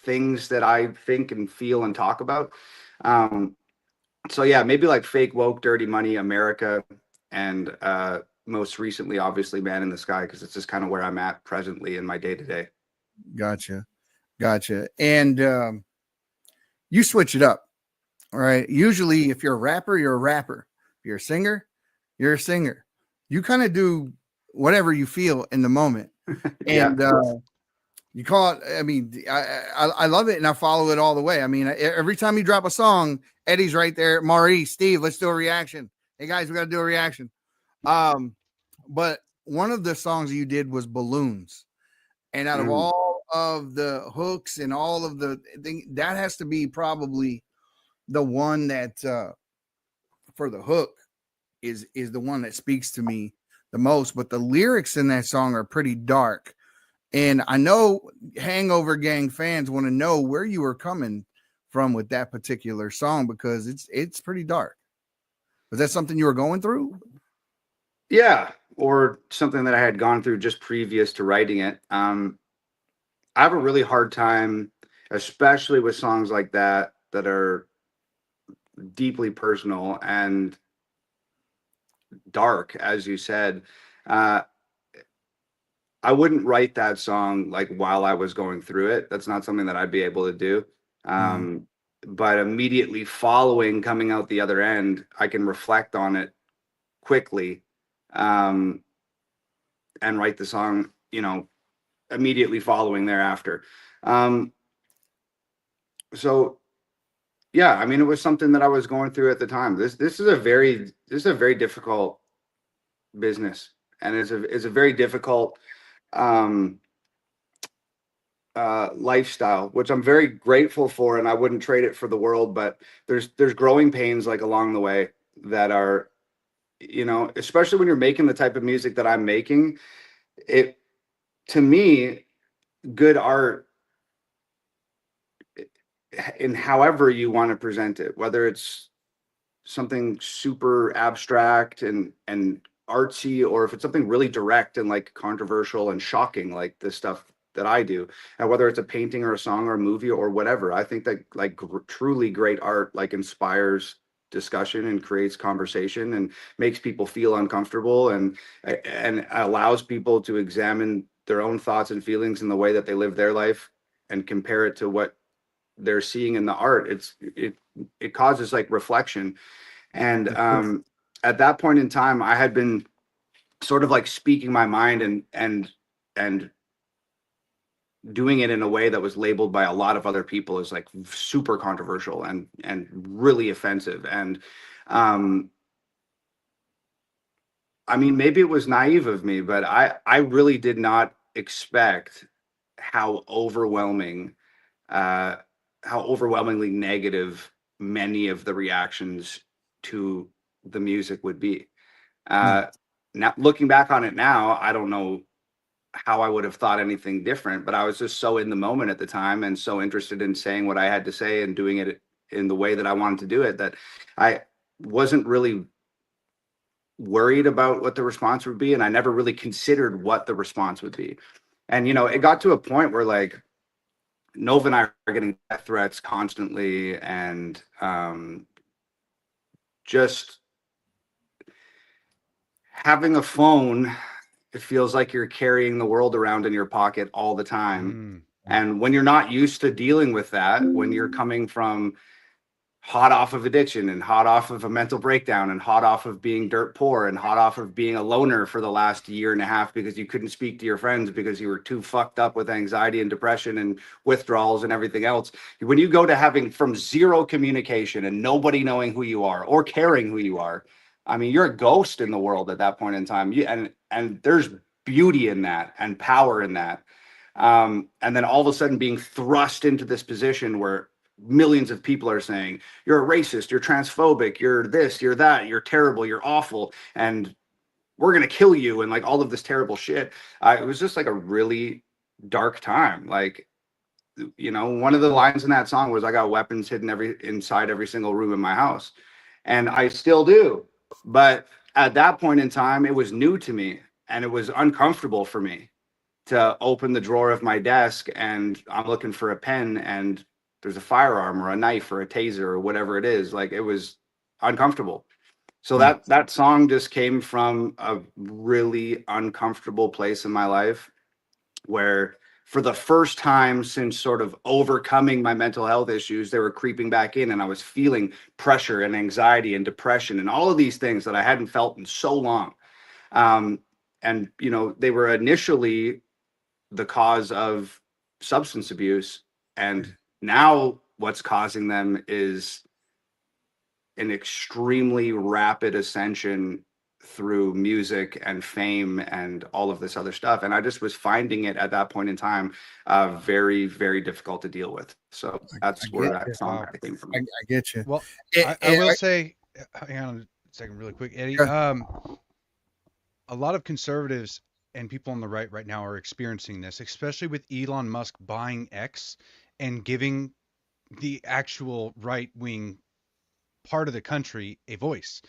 things that I think and feel and talk about. So yeah, maybe like Fake Woke, Dirty Money, America, and most recently, obviously, Man in the Sky, because it's just kind of where I'm at presently in my day to day. Gotcha. And you switch it up, all right? Usually, if you're a rapper, you're a rapper. If you're a singer, you're a singer. You kind of do whatever you feel in the moment, and you call it. I mean, I love it, and I follow it all the way. I mean, every time you drop a song, Eddie's right there. Maurice, Steve, let's do a reaction. Hey guys, we got to do a reaction. But one of the songs you did was Balloons, and out of all of the hooks and all of the thing, that has to be probably the one that for the hook is the one that speaks to me the most. But the lyrics in that song are pretty dark, and I know Hangover Gang fans want to know where you were coming from with that particular song, because it's pretty dark. Was that something you were going through? Yeah, or something that I had gone through just previous to writing it. I have a really hard time, especially with songs like that are deeply personal and dark, as you said. I wouldn't write that song like while I was going through it. That's not something that I'd be able to do. But immediately following coming out the other end, I can reflect on it quickly, and write the song, immediately following thereafter. So yeah, I mean, it was something that I was going through at the time. This is a very difficult business, and it's a very difficult lifestyle, which I'm very grateful for, and I wouldn't trade it for the world. But there's growing pains like along the way that are, especially when you're making the type of music that I'm making. It, to me, good art, in however you want to present it, whether it's something super abstract and artsy, or if it's something really direct and like controversial and shocking, like the stuff that I do, and whether it's a painting or a song or a movie or whatever. I think that like truly great art like inspires discussion and creates conversation and makes people feel uncomfortable, and allows people to examine their own thoughts and feelings in the way that they live their life and compare it to what they're seeing in the art. It causes like reflection. And at that point in time, I had been sort of like speaking my mind and doing it in a way that was labeled by a lot of other people as like super controversial and really offensive. And I mean, maybe it was naive of me, but I really did not expect how overwhelmingly negative many of the reactions to the music would be. Now, looking back on it now, I don't know how I would have thought anything different, but I was just so in the moment at the time and so interested in saying what I had to say and doing it in the way that I wanted to do it, that I wasn't really worried about what the response would be. And I never really considered what the response would be. And, it got to a point where like Nova and I are getting death threats constantly, and just having a phone, it feels like you're carrying the world around in your pocket all the time. And when you're not used to dealing with that, when you're coming from hot off of addiction and hot off of a mental breakdown and hot off of being dirt poor and hot off of being a loner for the last year and a half because you couldn't speak to your friends because you were too fucked up with anxiety and depression and withdrawals and everything else. When you go to having from zero communication and nobody knowing who you are or caring who you are, I mean, you're a ghost in the world at that point in time. And there's beauty in that and power in that. And then all of a sudden being thrust into this position where millions of people are saying, you're a racist, you're transphobic, you're this, you're that, you're terrible, you're awful, and we're going to kill you, and like all of this terrible shit. It was just like a really dark time. Like, one of the lines in that song was, I got weapons hidden inside every single room in my house. And I still do. But at that point in time, it was new to me, and it was uncomfortable for me to open the drawer of my desk and I'm looking for a pen and there's a firearm or a knife or a taser or whatever it is. Like, it was uncomfortable. So that song just came from a really uncomfortable place in my life where, for the first time since sort of overcoming my mental health issues, they were creeping back in, and I was feeling pressure and anxiety and depression and all of these things that I hadn't felt in so long. And, they were initially the cause of substance abuse. And now what's causing them is an extremely rapid ascension through music and fame and all of this other stuff. And I just was finding it at that point in time very, very difficult to deal with. So that's where that song came from. I get you. Well, I will say, hang on a second really quick, Eddie. A lot of conservatives and people on the right now are experiencing this, especially with Elon Musk buying X and giving the actual right wing part of the country a voice,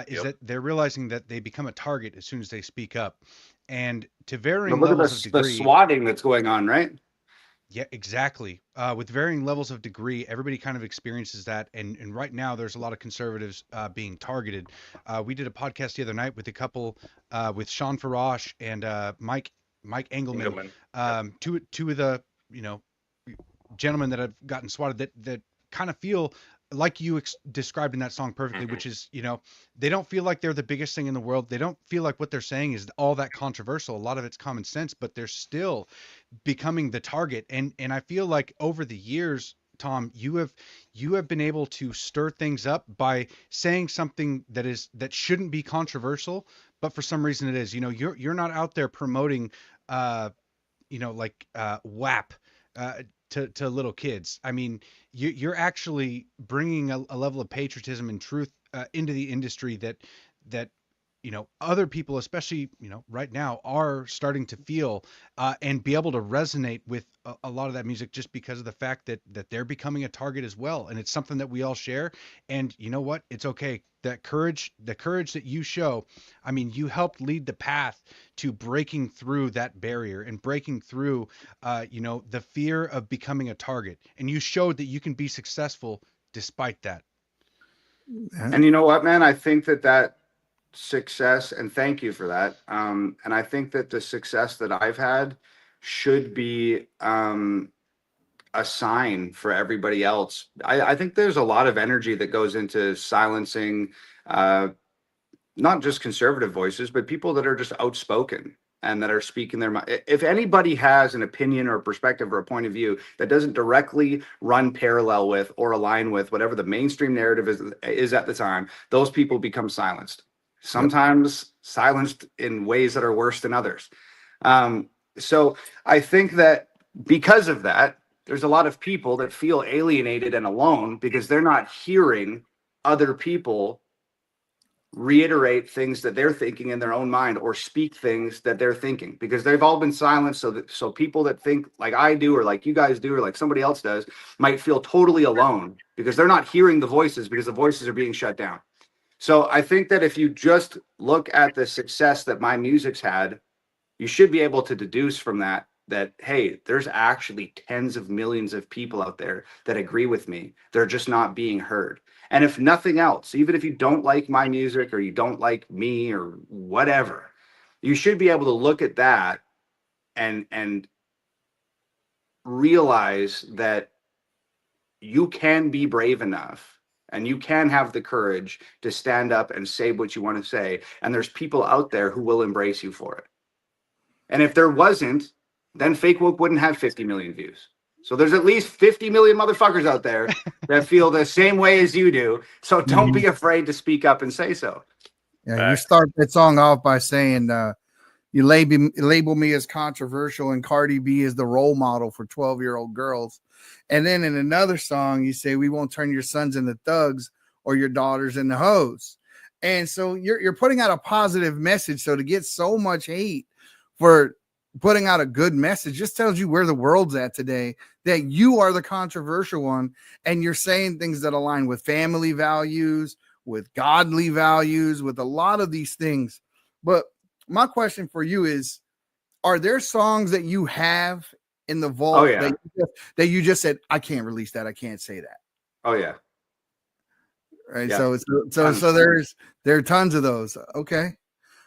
is that they're realizing that they become a target as soon as they speak up, and to But varying look at levels of the degree. swatting that's going on, right? Yeah, exactly. With varying levels of degree, everybody kind of experiences that, and right now there's a lot of conservatives being targeted. We did a podcast the other night with a couple, with Sean Farash and Mike Engelman, Engelman. two of the gentlemen that have gotten swatted that kind of feel like you described in that song perfectly, which is, they don't feel like they're the biggest thing in the world. They don't feel like what they're saying is all that controversial. A lot of it's common sense, but they're still becoming the target. And I feel like over the years, Tom, you have been able to stir things up by saying something that shouldn't be controversial, but for some reason it is. You're not out there promoting WAP to little kids. I mean, you're actually bringing a level of patriotism and truth into the industry that other people, especially right now, are starting to feel and be able to resonate with a lot of that music, just because of the fact that they're becoming a target as well, and it's something that we all share. And you know what? It's okay. The courage that you show, I mean, you helped lead the path to breaking through that barrier and breaking through the fear of becoming a target, and you showed that you can be successful despite that. And you know what, man? I think that success, and thank you for that. And I think that the success that I've had should be a sign for everybody else. I think there's a lot of energy that goes into silencing not just conservative voices, but people that are just outspoken and that are speaking their mind. If anybody has an opinion or a perspective or a point of view that doesn't directly run parallel with or align with whatever the mainstream narrative is at the time, those people become silenced. Sometimes silenced in ways that are worse than others. So I think that because of that, there's a lot of people that feel alienated and alone because they're not hearing other people reiterate things that they're thinking in their own mind or speak things that they're thinking, because they've all been silenced. So people that think like I do, or like you guys do, or like somebody else does, might feel totally alone because they're not hearing the voices, because the voices are being shut down. So I think that if you just look at the success that my music's had, you should be able to deduce from that, hey, there's actually tens of millions of people out there that agree with me. They're just not being heard. And if nothing else, even if you don't like my music or you don't like me or whatever, you should be able to look at that and realize that you can be brave enough and you can have the courage to stand up and say what you want to say. And there's people out there who will embrace you for it. And if there wasn't, then Fake Woke wouldn't have 50 million views. So there's at least 50 million motherfuckers out there that feel the same way as you do. So don't be afraid to speak up and say so. Yeah, you start that song off by saying you label me as controversial and Cardi B is the role model for 12-year-old girls. And then in another song, you say we won't turn your sons into thugs or your daughters into hoes. And so you're putting out a positive message. So to get so much hate for putting out a good message just tells you where the world's at today, that you are the controversial one and you're saying things that align with family values, with godly values, with a lot of these things. But my question for you is, are there songs that you have in the vault that you just said, I can't release that, I can't say that? Oh yeah. Right. Yeah. So there are tons of those. Okay.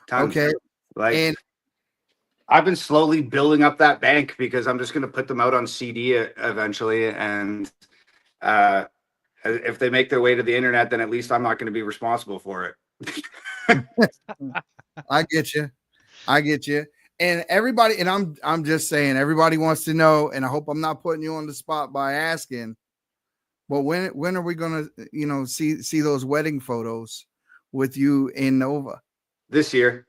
Tons. Okay. And I've been slowly building up that bank because I'm just going to put them out on CD eventually. And if they make their way to the internet, then at least I'm not going to be responsible for it. I get you. And everybody, and I'm just saying, everybody wants to know, and I hope I'm not putting you on the spot by asking, but when are we going to, see those wedding photos with you in Nova? This year.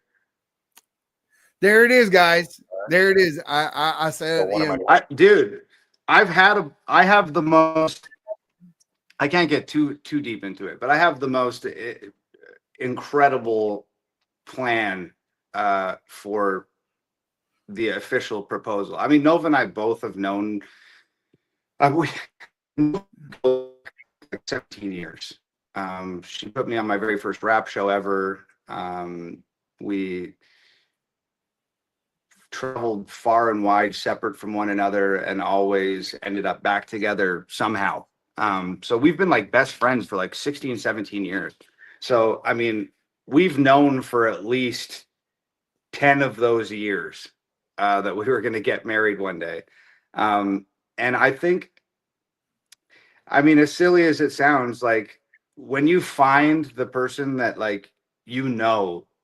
There it is, guys. There it is. I said, dude, I have the most, I can't get too deep into it, but I have the most incredible plan for the official proposal. I mean, Nova and I both have known like 17 years. She put me on my very first rap show ever. We traveled far and wide, separate from one another, and always ended up back together somehow. So we've been like best friends for like 16, 17 years. So, I mean, we've known for at least 10 of those years that we were going to get married one day. And I think, I mean, as silly as it sounds, like when you find the person that like,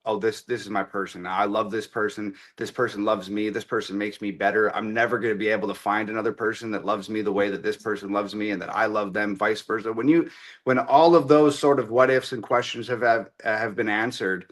oh, this is my person. I love this person. This person loves me. This person makes me better. I'm never going to be able to find another person that loves me the way that this person loves me and that I love them, vice versa. When all of those sort of what ifs and questions have been answered,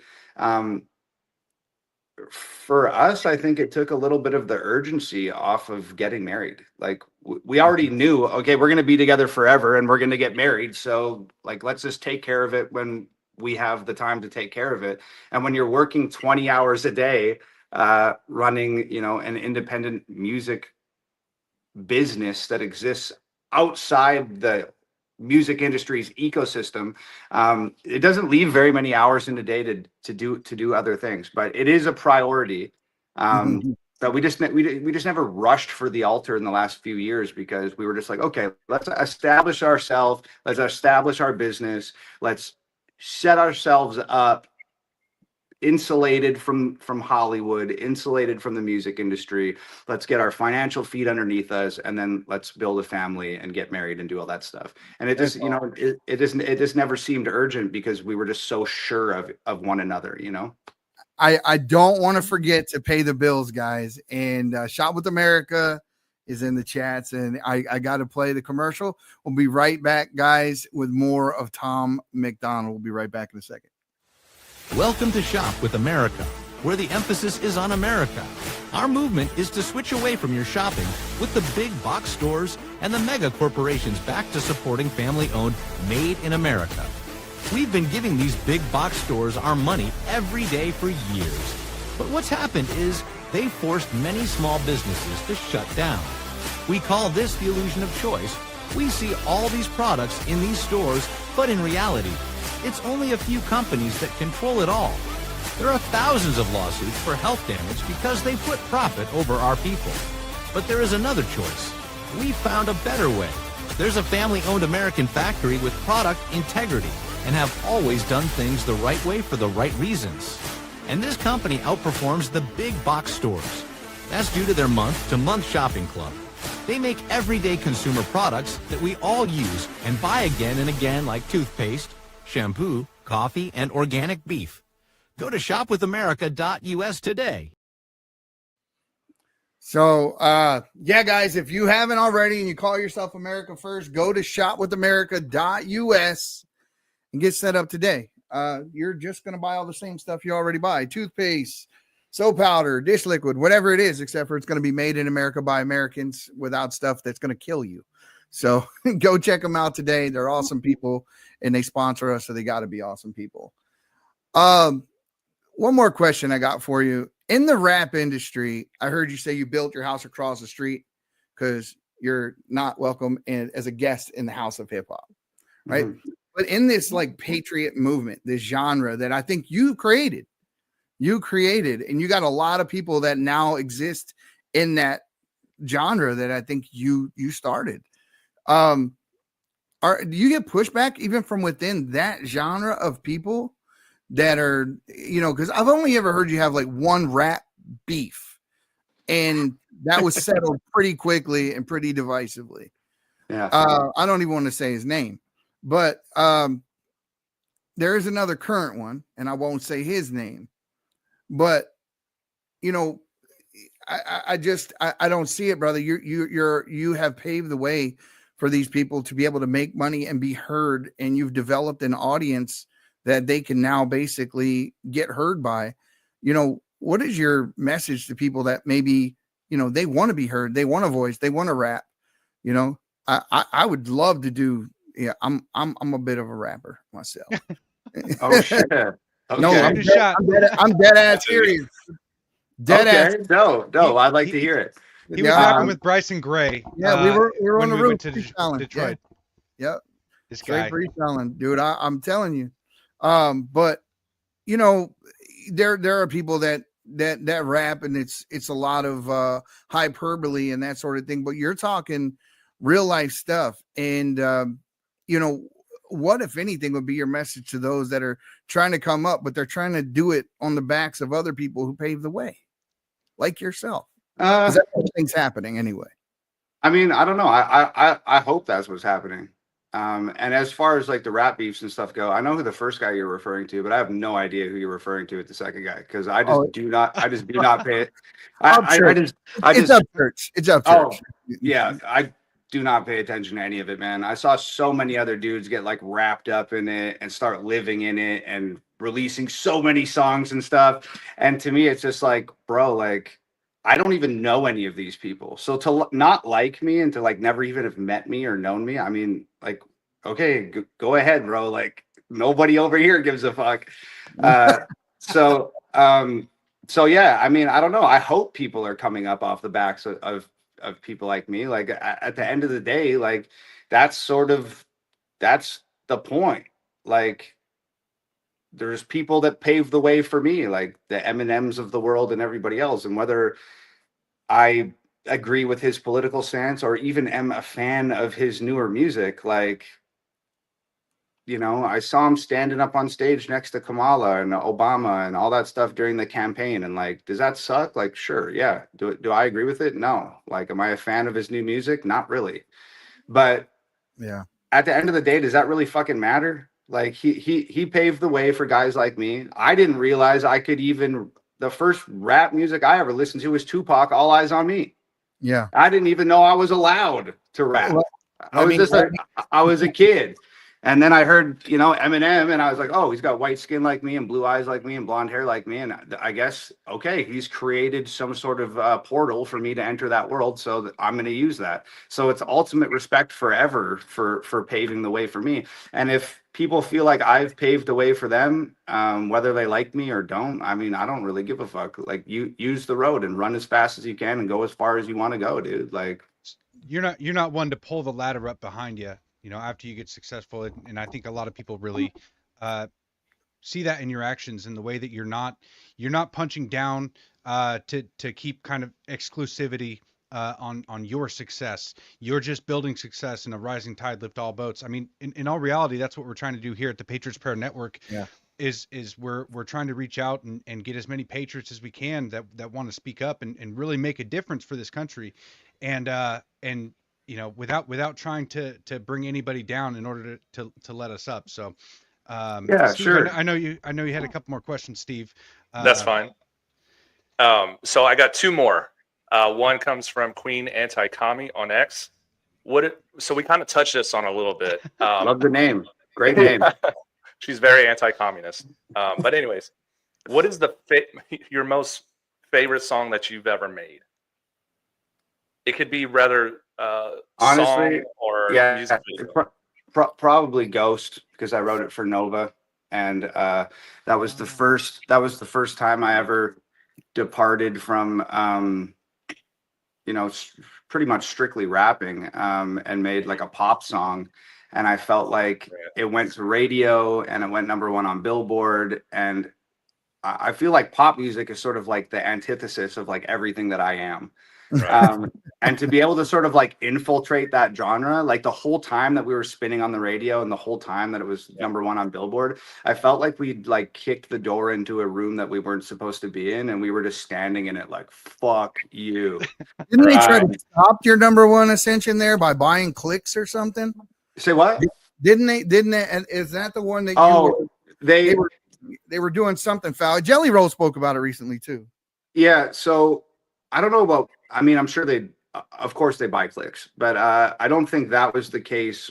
for us, I think it took a little bit of the urgency off of getting married. Like we already knew, okay, we're going to be together forever and we're going to get married. So like, let's just take care of it when we have the time to take care of it. And when you're working 20 hours a day, running, an independent music business that exists outside the music industry's ecosystem, it doesn't leave very many hours in the day to do other things, but it is a priority. But we just never rushed for the altar in the last few years because we were just like, okay, let's establish ourselves, let's establish our business, let's set ourselves up insulated from Hollywood, insulated from the music industry. Let's get our financial feet underneath us, and then let's build a family and get married and do all that stuff. And it just, it just never seemed urgent because we were just so sure of one another, I don't want to forget to pay the bills, guys. And Shop with America is in the chats, and I got to play the commercial. We'll be right back, guys, with more of Tom McDonald. We'll be right back in a second. Welcome to Shop with America, where the emphasis is on America. Our movement is to switch away from your shopping with the big box stores and the mega corporations back to supporting family-owned, made in America. We've been giving these big box stores our money every day for years. But what's happened is they forced many small businesses to shut down. We call this the illusion of choice. We see all these products in these stores, but in reality, it's only a few companies that control it all. There are thousands of lawsuits for health damage because they put profit over our people. But there is another choice. We found a better way. There's a family-owned American factory with product integrity and have always done things the right way for the right reasons. And this company outperforms the big box stores. That's due to their month-to-month shopping club. They make everyday consumer products that we all use and buy again and again, like toothpaste, shampoo, coffee, and organic beef. Go to shopwithamerica.us today. So, yeah, guys, if you haven't already and you call yourself America First, go to shopwithamerica.us and get set up today. You're just going to buy all the same stuff you already buy. Toothpaste, soap powder, dish liquid, whatever it is, except for it's going to be made in America by Americans without stuff that's going to kill you. So go check them out today. They're awesome people and they sponsor us. So they got to be awesome people. One more question I got for you. In the rap industry, I heard you say you built your house across the street because you're not welcome as a guest in the house of hip hop. Right. Mm-hmm. But in this like patriot movement, this genre that I think you created, and you got a lot of people that now exist in that genre that I think you started. Do you get pushback even from within that genre of people that are, because I've only ever heard you have like one rap beef, and that was settled pretty quickly and pretty divisively. Yeah. I don't even want to say his name, but there is another current one, and I won't say his name, but I don't see it, brother. You have paved the way for these people to be able to make money and be heard, and you've developed an audience that they can now basically get heard by. What is your message to people that maybe, they want to be heard, they want a voice, they want to rap? I would love to do. Yeah, I'm a bit of a rapper myself. Oh shit. Okay. No, I'm dead ass serious. Dead ass. No, I'd like to hear it. He was rapping with Bryson Gray. Yeah, we were on when the we roof went to freestyling. Detroit. Yeah. Yep. This Straight guy. freestyling, dude. I'm telling you. But you know, there are people that rap and it's a lot of hyperbole and that sort of thing. But you're talking real life stuff, and you know, what if anything would be your message to those that are trying to come up, but they're trying to do it on the backs of other people who paved the way, like yourself? That's what things happening anyway. I mean, I don't know. I hope that's what's happening. And as far as like the rap beefs and stuff go, I know who the first guy you're referring to, but I have no idea who you're referring to with the second guy, because I just do not pay it. It's up church. It's up church. Yeah, I do not pay attention to any of it, man. I saw so many other dudes get like wrapped up in it and start living in it and releasing so many songs and stuff. And to me, it's just like, bro, like, I don't even know any of these people. So to not like me and to like never even have met me or known me, I mean, like, okay, go ahead, bro. Like, nobody over here gives a fuck. So yeah, I mean, I don't know. I hope people are coming up off the backs of people like me. Like at the end of the day, like that's the point. Like, there's people that paved the way for me, like the Eminems of the world and everybody else. And whether I agree with his political stance or even am a fan of his newer music, like, you know, I saw him standing up on stage next to Kamala and Obama and all that stuff during the campaign. And like, does that suck? Like, sure. Yeah. Do I agree with it? No. Like, am I a fan of his new music? Not really. But yeah, at the end of the day, does that really fucking matter? Like, he paved the way for guys like me. I didn't realize I could even, the first rap music I ever listened to was Tupac, All Eyes on Me. Yeah. I didn't even know I was allowed to rap. Well, I was a kid. And then I heard, you know, Eminem, and I was like, oh, he's got white skin like me and blue eyes like me and blonde hair like me. And I guess, okay, he's created some sort of portal for me to enter that world. So I'm going to use that. So it's ultimate respect forever for paving the way for me. And if people feel like I've paved the way for them, whether they like me or don't, I mean, I don't really give a fuck. Like, you use the road and run as fast as you can and go as far as you want to go, dude. Like, you're not one to pull the ladder up behind you, you know, after you get successful. And I think a lot of people really see that in your actions, in the way that you're not punching down to keep kind of exclusivity on your success. You're just building success, and a rising tide lift all boats. I mean, in all reality, that's what we're trying to do here at the Patriots Prayer Network. Yeah. Is we're trying to reach out and get as many patriots as we can that want to speak up and really make a difference for this country. And you know, without trying to bring anybody down in order to let us up. So yeah, Steve, sure. I know you had a couple more questions, Steve. That's fine. So I got two more. One comes from Queen Anti-Commie on X. So we kind of touched this on a little bit. Love the name. Great name. She's very anti-communist. But anyways, what is your most favorite song that you've ever made? It could be rather honestly, song or music video. Probably Ghost, because I wrote it for Nova, and that was the first time I ever departed from you know, pretty much strictly rapping, and made like a pop song. And I felt like it went to radio and it went #1 on Billboard. And I feel like pop music is sort of like the antithesis of like everything that I am. Right. And to be able to sort of like infiltrate that genre, like the whole time that we were spinning on the radio and the whole time that it was #1 on Billboard, I felt like we'd like kicked the door into a room that we weren't supposed to be in, and we were just standing in it like, fuck you. Didn't they try to stop your #1 ascension there by buying clicks or something? Say what? Didn't they? And is that the one that they were doing something foul? Jelly Roll spoke about it recently too. Yeah. So I don't know about, I mean, I'm sure of course they buy clicks, but I don't think that was the case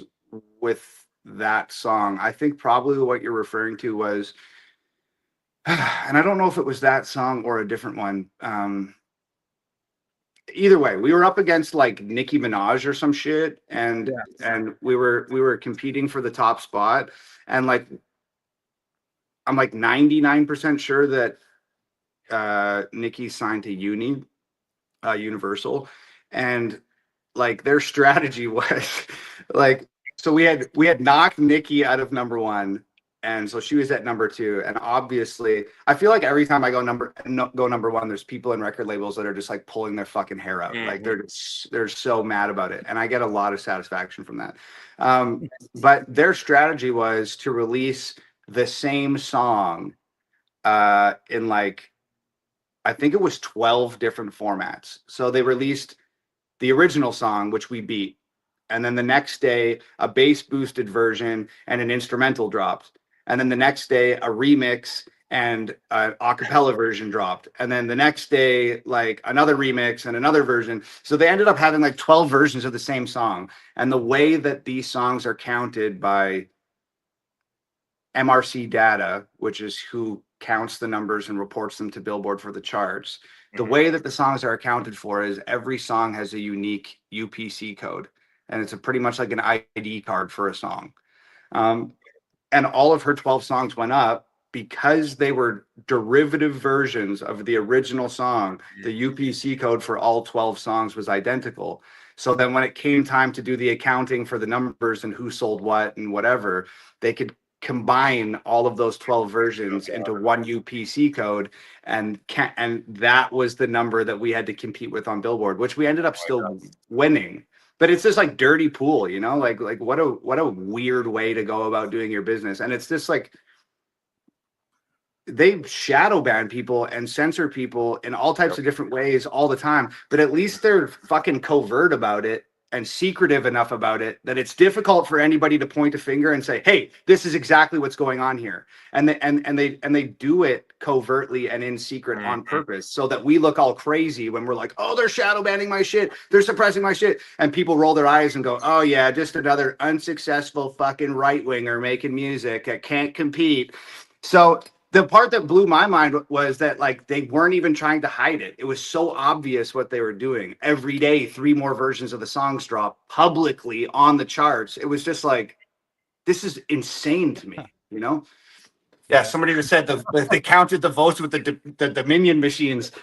with that song. I think probably what you're referring to was, and I don't know if it was that song or a different one. Either way, we were up against like Nicki Minaj or some shit, and we were competing for the top spot, and like I'm like 99% sure that Nicki signed to Universal, And like their strategy was like, so we had knocked Nikki out of number one, and so she was at number two. And obviously, I feel like every time I go number one, there's people in record labels that are just like pulling their fucking hair out. Like they're so mad about it, and I get a lot of satisfaction from that. But their strategy was to release the same song in like, I think it was 12 different formats. So they released the original song, which we beat. And then the next day, a bass boosted version and an instrumental dropped. And then the next day, a remix and an acapella version dropped. And then the next day, like another remix and another version. So they ended up having like 12 versions of the same song. And the way that these songs are counted by MRC data, which is who counts the numbers and reports them to Billboard for the charts, the way that the songs are accounted for is every song has a unique UPC code, and it's pretty much like an ID card for a song. And all of her 12 songs went up because they were derivative versions of the original song. The UPC code for all 12 songs was identical. So then when it came time to do the accounting for the numbers and who sold what and whatever, they could combine all of those 12 versions into one UPC code, and that was the number that we had to compete with on Billboard, which we ended up still winning. But it's just like dirty pool, you know, like what a weird way to go about doing your business. And it's just like they shadow ban people and censor people in all types of different ways all the time, but at least they're fucking covert about it and secretive enough about it that it's difficult for anybody to point a finger and say, hey, this is exactly what's going on here. And they do it covertly and in secret on purpose so that we look all crazy when we're like, oh, they're shadow banning my shit, they're suppressing my shit. And people roll their eyes and go, oh yeah, just another unsuccessful fucking right-winger making music that can't compete. So the part that blew my mind was that like they weren't even trying to hide it. It was so obvious what they were doing. Every day, 3 more versions of the songs drop publicly on the charts. It was just like, this is insane to me, you know? Yeah, somebody that said they counted the votes with the Dominion machines.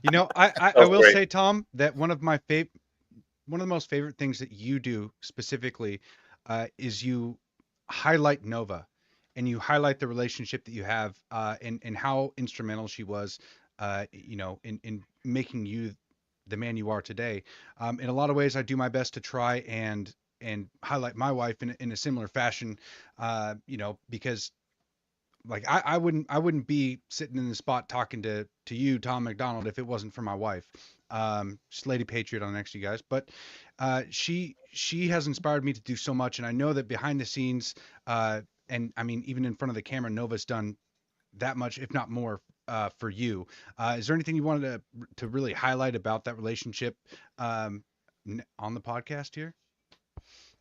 You know, I will say, Tom, that one of the most favorite things that you do specifically is you highlight Nova. And you highlight the relationship that you have and how instrumental she was, you know, in making you the man you are today. In a lot of ways, I do my best to try and highlight my wife in a similar fashion, you know, because like I wouldn't be sitting in the spot talking to you, Tom McDonald, if it wasn't for my wife. She's Lady Patriot on next to you guys, but she has inspired me to do so much, and I know that behind the scenes. And I mean, even in front of the camera, Nova's done that much, if not more, for you. Is there anything you wanted to really highlight about that relationship on the podcast here?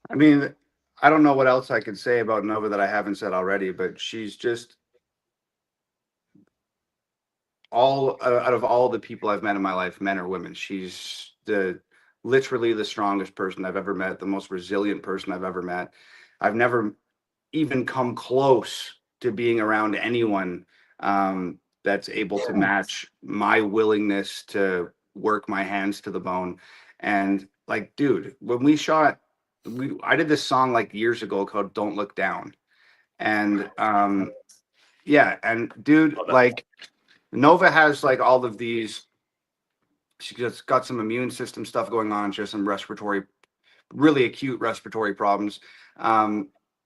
I mean, I don't know what else I could say about Nova that I haven't said already, but she's just out of all the people I've met in my life, men or women, she's literally the strongest person I've ever met, the most resilient person I've ever met. I've never even come close to being around anyone that's able to match my willingness to work my hands to the bone. And like, dude, when we shot, I did this song like years ago called Don't Look Down. And yeah, and dude, like Nova has like all of these, she just got some immune system stuff going on. She has some really acute respiratory problems.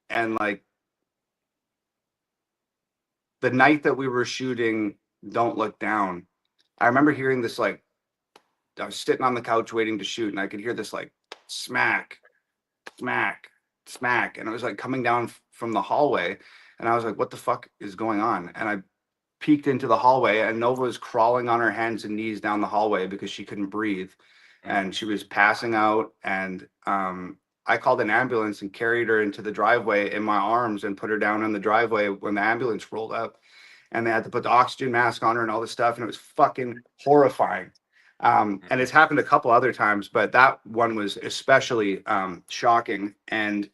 And like the night that we were shooting Don't Look Down, I remember hearing this, like, I was sitting on the couch waiting to shoot, and I could hear this like smack, smack, smack. And it was like coming down from the hallway. And I was like, what the fuck is going on? And I peeked into the hallway, and Nova was crawling on her hands and knees down the hallway because she couldn't breathe. And she was passing out. And I called an ambulance and carried her into the driveway in my arms and put her down in the driveway when the ambulance rolled up. And they had to put the oxygen mask on her and all this stuff. And it was fucking horrifying. And it's happened a couple other times, but that one was especially shocking. And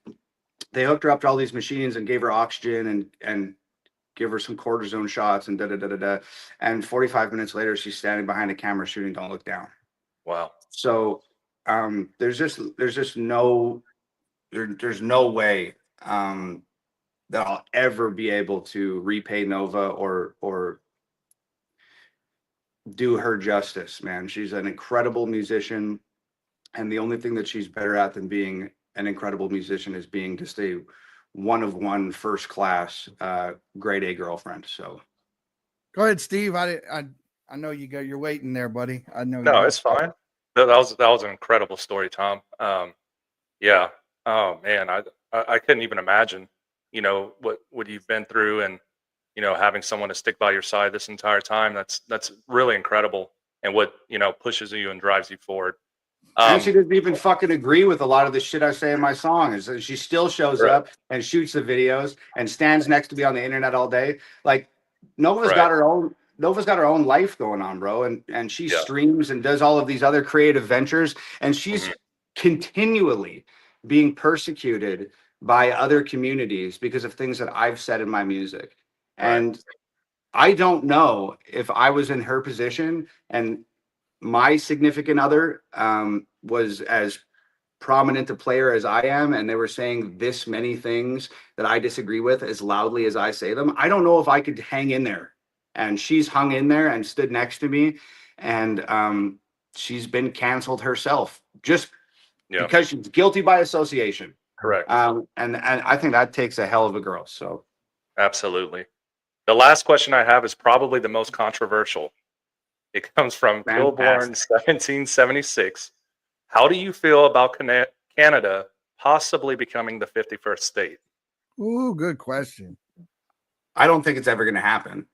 they hooked her up to all these machines and gave her oxygen and give her some cortisone shots and da-da-da-da-da. And 45 minutes later, she's standing behind a camera shooting Don't Look Down. Wow. So there's no way that I'll ever be able to repay Nova or do her justice, man. She's an incredible musician, and the only thing that she's better at than being an incredible musician is being just a one of one first class grade A girlfriend. So Go ahead, Steve. I know you're waiting there, buddy. I know. No, it's fine. That was an incredible story, Tom. Yeah. Oh man, I couldn't even imagine, what you've been through, and having someone to stick by your side this entire time. That's really incredible, and what pushes you and drives you forward. And she doesn't even fucking agree with a lot of the shit I say in my song. Is that she still shows up and shoots the videos and stands next to me on the internet all day. Like Nova's got her own life going on, bro. And she streams and does all of these other creative ventures. And she's continually being persecuted by other communities because of things that I've said in my music. And I don't know if I was in her position and my significant other was as prominent a player as I am, and they were saying this many things that I disagree with as loudly as I say them. I don't know if I could hang in there. And she's hung in there and stood next to me, and she's been canceled herself just because she's guilty by association. Correct. And I think that takes a hell of a girl. So absolutely. The last question I have is probably the most controversial. It comes from Billborn 1776. How do you feel about Canada possibly becoming the 51st state? Ooh, good question. I don't think it's ever going to happen.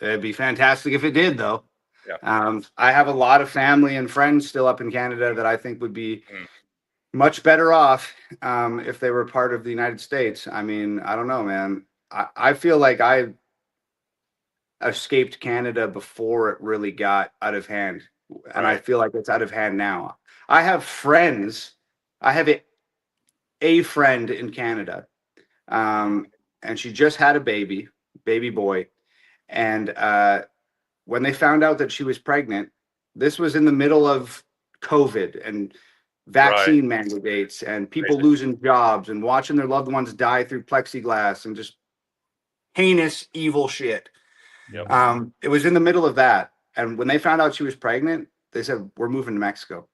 It'd be fantastic if it did, though. Yeah. I have a lot of family and friends still up in Canada that I think would be much better off if they were part of the United States. I mean, I don't know, man. I feel like I escaped Canada before it really got out of hand. And I feel like it's out of hand now. I have friends. I have a friend in Canada. And she just had a baby boy. And when they found out that she was pregnant, this was in the middle of COVID and vaccine mandates and people losing jobs and watching their loved ones die through plexiglass and just heinous, evil shit. Yep. It was in the middle of that. And when they found out she was pregnant, they said, we're moving to Mexico.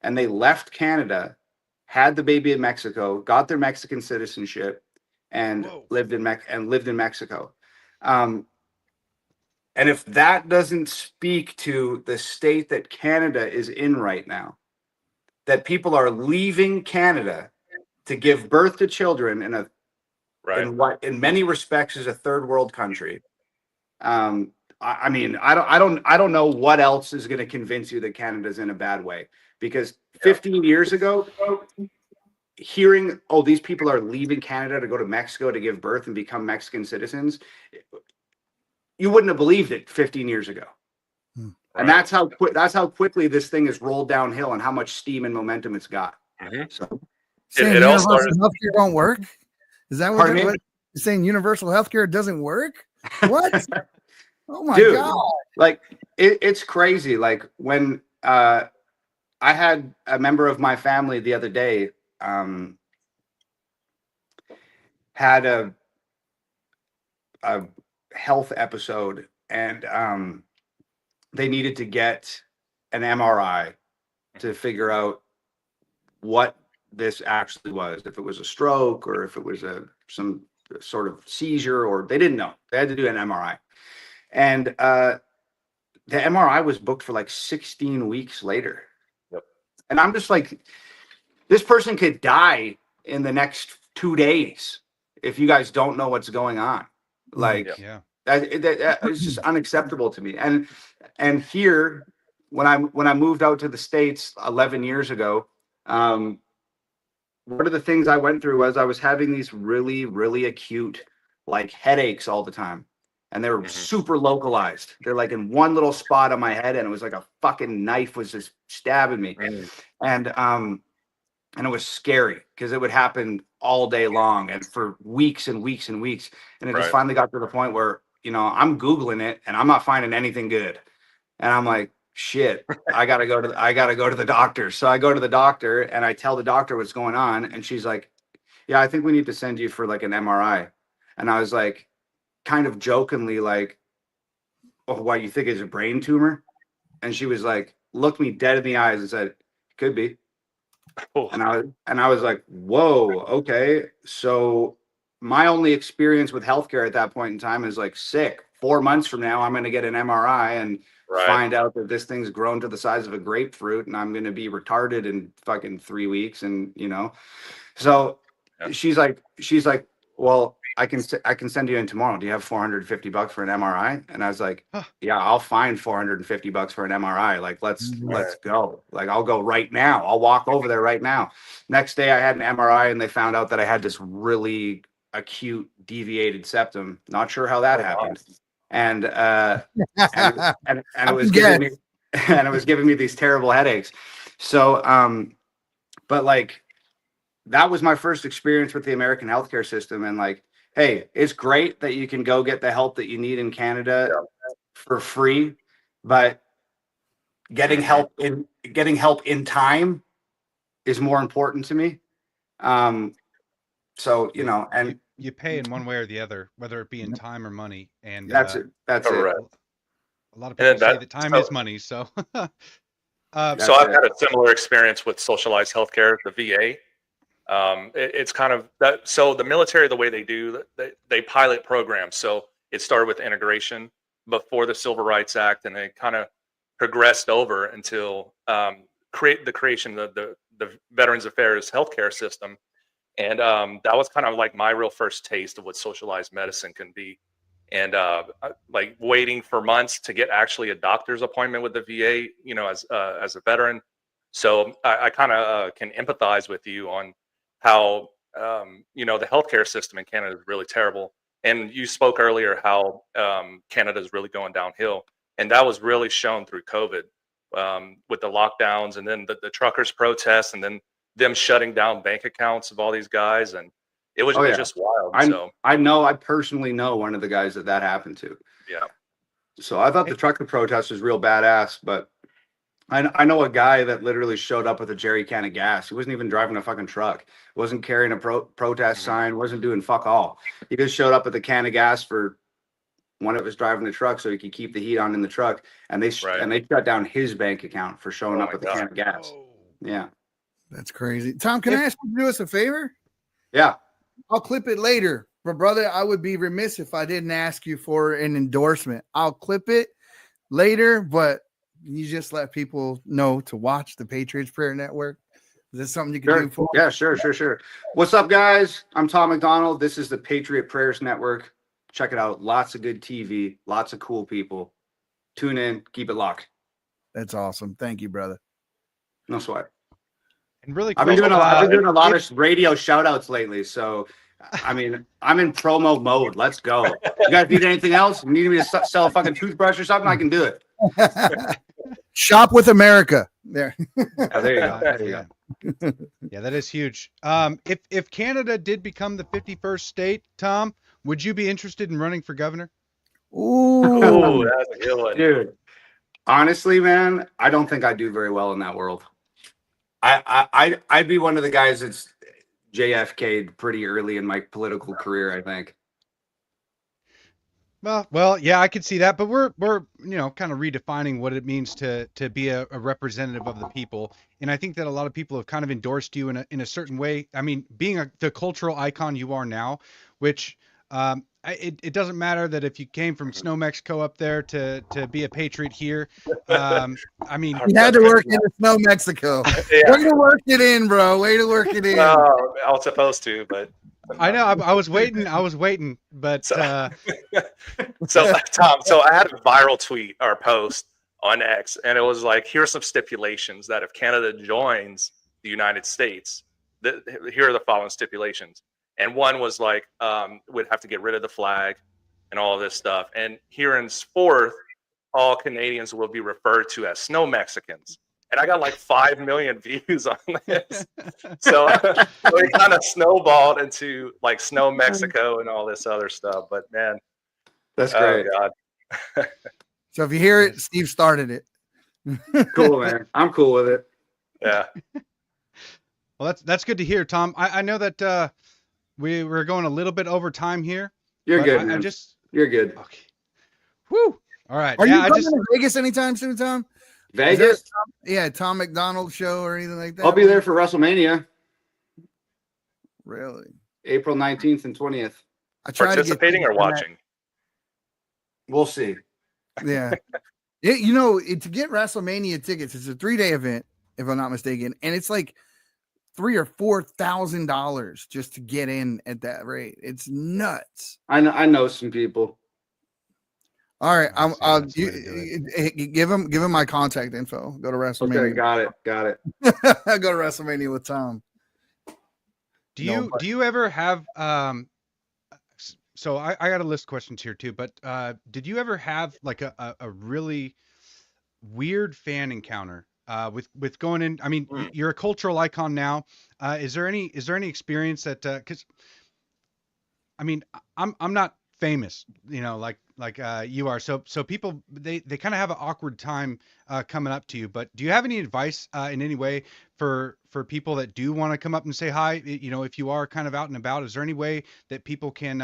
And they left Canada, had the baby in Mexico, got their Mexican citizenship, and lived in Mexico. And if that doesn't speak to the state that Canada is in right now, that people are leaving Canada to give birth to children in what in many respects is a third world country. I mean, I don't know what else is going to convince you that Canada's in a bad way, because 15 years ago, hearing, oh, these people are leaving Canada to go to Mexico to give birth and become Mexican citizens, you wouldn't have believed it 15 years ago. And that's how quickly this thing has rolled downhill and how much steam and momentum it's got. So saying universal healthcare don't work? Is that what you're saying? Universal healthcare doesn't work? What? Oh my God. Like it's crazy. Like when I had a member of my family the other day had a health episode, and they needed to get an MRI to figure out what this actually was, if it was a stroke or if it was some sort of seizure, or they didn't know. They had to do an MRI. And the MRI was booked for like 16 weeks later. Yep. And I'm just like, this person could die in the next 2 days if you guys don't know what's going on. Like, that is just unacceptable to me. And here, when I moved out to the States 11 years ago, one of the things I went through was I was having these really, really acute like headaches all the time. And they were super localized. They're like in one little spot on my head, and it was like a fucking knife was just stabbing me. And it was scary because it would happen all day long and for weeks and weeks and weeks. And it just finally got to the point where, I'm Googling it and I'm not finding anything good. And I'm like, shit, I gotta go to the doctor. So I go to the doctor and I tell the doctor what's going on, and she's like, yeah, I think we need to send you for like an MRI. And I was like, kind of jokingly, like, oh, why, you think it's a brain tumor? And she was like, looked me dead in the eyes and said, could be. Oh. And I was like, whoa, okay. So my only experience with healthcare at that point in time is like sick. 4 months from now, I'm going to get an MRI and find out that this thing's grown to the size of a grapefruit, and I'm going to be retarded in fucking 3 weeks. And so she's like, well, I can send you in tomorrow. Do you have $450 for an MRI? And I was like, yeah, I'll find $450 for an MRI. Like, let's go. Like, I'll go right now. I'll walk over there right now. Next day I had an MRI and they found out that I had this really acute deviated septum. Not sure how that happened. And it was giving me these terrible headaches. So, but like, that was my first experience with the American healthcare system. And like, hey, it's great that you can go get the help that you need in Canada for free, but getting help in time is more important to me. So, and you pay in one way or the other, whether it be in time or money. And that's it. That's it. A lot of people say that time is money. So, so I've had a similar experience with socialized healthcare, the VA. It's kind of that. So the military, the way they do, they pilot programs. So it started with integration before the Civil Rights Act, and it kind of progressed over until the creation of the Veterans Affairs healthcare system. And that was kind of like my real first taste of what socialized medicine can be. And like waiting for months to get actually a doctor's appointment with the VA, as a veteran. So I kind of can empathize with you on how the healthcare system in Canada is really terrible. And you spoke earlier how Canada is really going downhill, and that was really shown through COVID with the lockdowns, and then the truckers' protests, and then them shutting down bank accounts of all these guys, and it was just wild. I personally know one of the guys that happened to. Yeah. So I thought the trucker protest was real badass, but I know a guy that literally showed up with a jerry can of gas. He wasn't even driving a fucking truck. Wasn't carrying a protest sign. Wasn't doing fuck all. He just showed up with a can of gas for when it was driving the truck, so he could keep the heat on in the truck. And they shut down his bank account for showing up with a can of gas. Yeah, that's crazy. Tom, can I ask you to do us a favor? Yeah, I'll clip it later. But brother, I would be remiss if I didn't ask you for an endorsement. I'll clip it later, but you just let people know to watch the Patriots Prayer Network. Is this something you can do for? Yeah, sure. What's up, guys? I'm Tom McDonald. This is the Patriot Prayers Network. Check it out. Lots of good TV, lots of cool people. Tune in, keep it locked. That's awesome. Thank you, brother. No sweat. And really, I've been doing a lot of radio shout outs lately. So, I mean, I'm in promo mode. Let's go. You guys need anything else? You need me to sell a fucking toothbrush or something? I can do it. Shop with America. There. There you go. There you go. Yeah, that is huge. If Canada did become the 51st state, Tom, would you be interested in running for governor? Ooh, that's a good one, dude. Honestly, man, I don't think I'd do very well in that world. I'd be one of the guys that's JFK'd pretty early in my political career, I think. Well, yeah, I could see that, but we're kind of redefining what it means to be a representative of the people, and I think that a lot of people have kind of endorsed you in a certain way. I mean, being the cultural icon you are now, which it doesn't matter that if you came from Snow, Mexico up there to be a patriot here. I mean, you had to work in Snow, Mexico. Yeah. Way to work it in, bro. Way to work it in. I was supposed to, but. I know. I was waiting, but so Tom. So I had a viral tweet or post on X, and it was like, "Here's some stipulations that if Canada joins the United States, here are the following stipulations." And one was like, we'd have to get rid of the flag and all of this stuff. And henceforth, all Canadians will be referred to as Snow Mexicans. And I got like 5 million views on this. So it kind of snowballed into like Snow Mexico and all this other stuff. But man, that's great. Oh God. So if you hear it, Steve started it. Cool, man. I'm cool with it. Yeah. Well, that's good to hear, Tom. I know that we're going a little bit over time here. You're but good, man. You're good. Okay. Whew. All right. Are yeah, you I coming just to Vegas anytime soon, Tom? Vegas? Tom McDonald show or anything like that? I'll be there for WrestleMania. Really? April 19th and 20th. I try Participating to or watching? We'll see. Yeah. To get WrestleMania tickets, it's a 3-day event, if I'm not mistaken, and it's like $3,000 or $4,000 just to get in at that rate. It's nuts. I know some people. All right, give him my contact info. Go to WrestleMania. Okay, got it. Go to WrestleMania with Tom. Do you ever have so I got a list of questions here too, but did you ever have like a really weird fan encounter with going in? I mean, you're a cultural icon now. Is there any experience that because I mean I'm not famous, like you are, so people they kind of have an awkward time coming up to you, but do you have any advice in any way for people that do want to come up and say hi, if you are kind of out and about? Is there any way that people can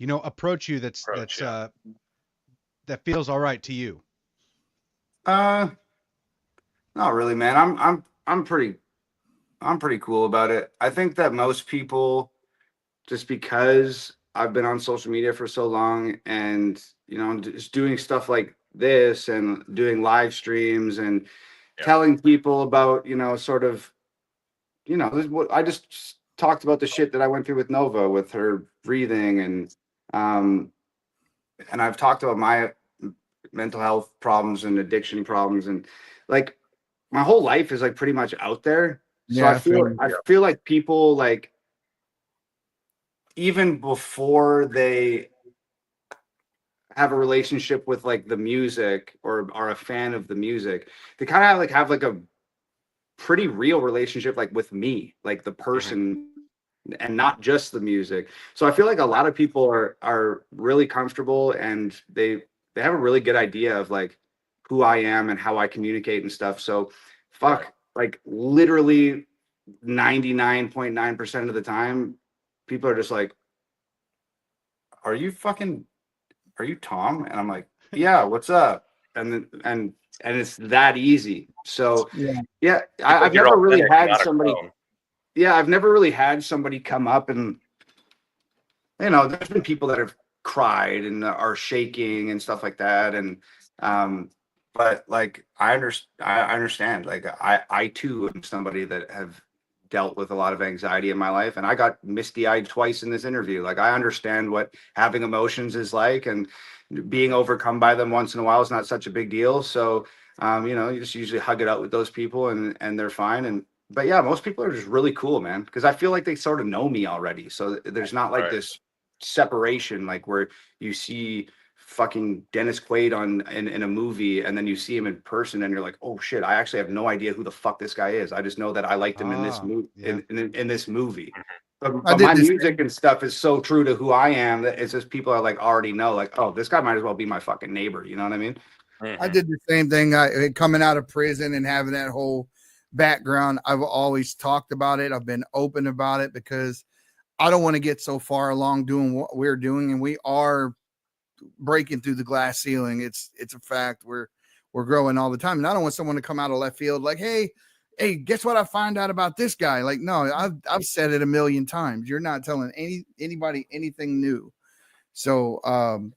approach you that feels all right to you? Not really, man. I'm pretty cool about it. I think that most people, just because I've been on social media for so long and, just doing stuff like this and doing live streams and telling people about, sort of, I just talked about the shit that I went through with Nova, with her breathing, and I've talked about my mental health problems and addiction problems, and like my whole life is like pretty much out there. So I feel like people, like, even before they have a relationship with like the music or are a fan of the music, they kind of have a pretty real relationship, like with me, like the person, and not just the music. So I feel like a lot of people are really comfortable, and they have a really good idea of like who I am and how I communicate and stuff. So like literally 99.9% of the time, people are just like, are you Tom? And I'm like, yeah, what's up? And it's that easy. So I've never really had somebody. Yeah, I've never really had somebody come up and, there's been people that have cried and are shaking and stuff like that. And, but like, I understand, like I too am somebody that have dealt with a lot of anxiety in my life, and I got misty-eyed twice in this interview. Like, I understand what having emotions is like, and being overcome by them once in a while is not such a big deal. So, you just usually hug it out with those people, and they're fine. But yeah, most people are just really cool, man, because I feel like they sort of know me already. So there's not like this separation, like where you see fucking Dennis Quaid in a movie, and then you see him in person and you're like, oh shit, I actually have no idea who the fuck this guy is. I just know that I liked him in this movie. In this movie. But my music and stuff is so true to who I am that it's just people are like already know, like, oh, this guy might as well be my fucking neighbor. You know what I mean? I did the same thing. Coming out of prison and having that whole background, I've always talked about it. I've been open about it because I don't want to get so far along doing what we're doing, and we are breaking through the glass ceiling. It's a fact. We're growing all the time, and I don't want someone to come out of left field like, hey, guess what I find out about this guy? Like, no, I've said it a million times. You're not telling anybody anything new. So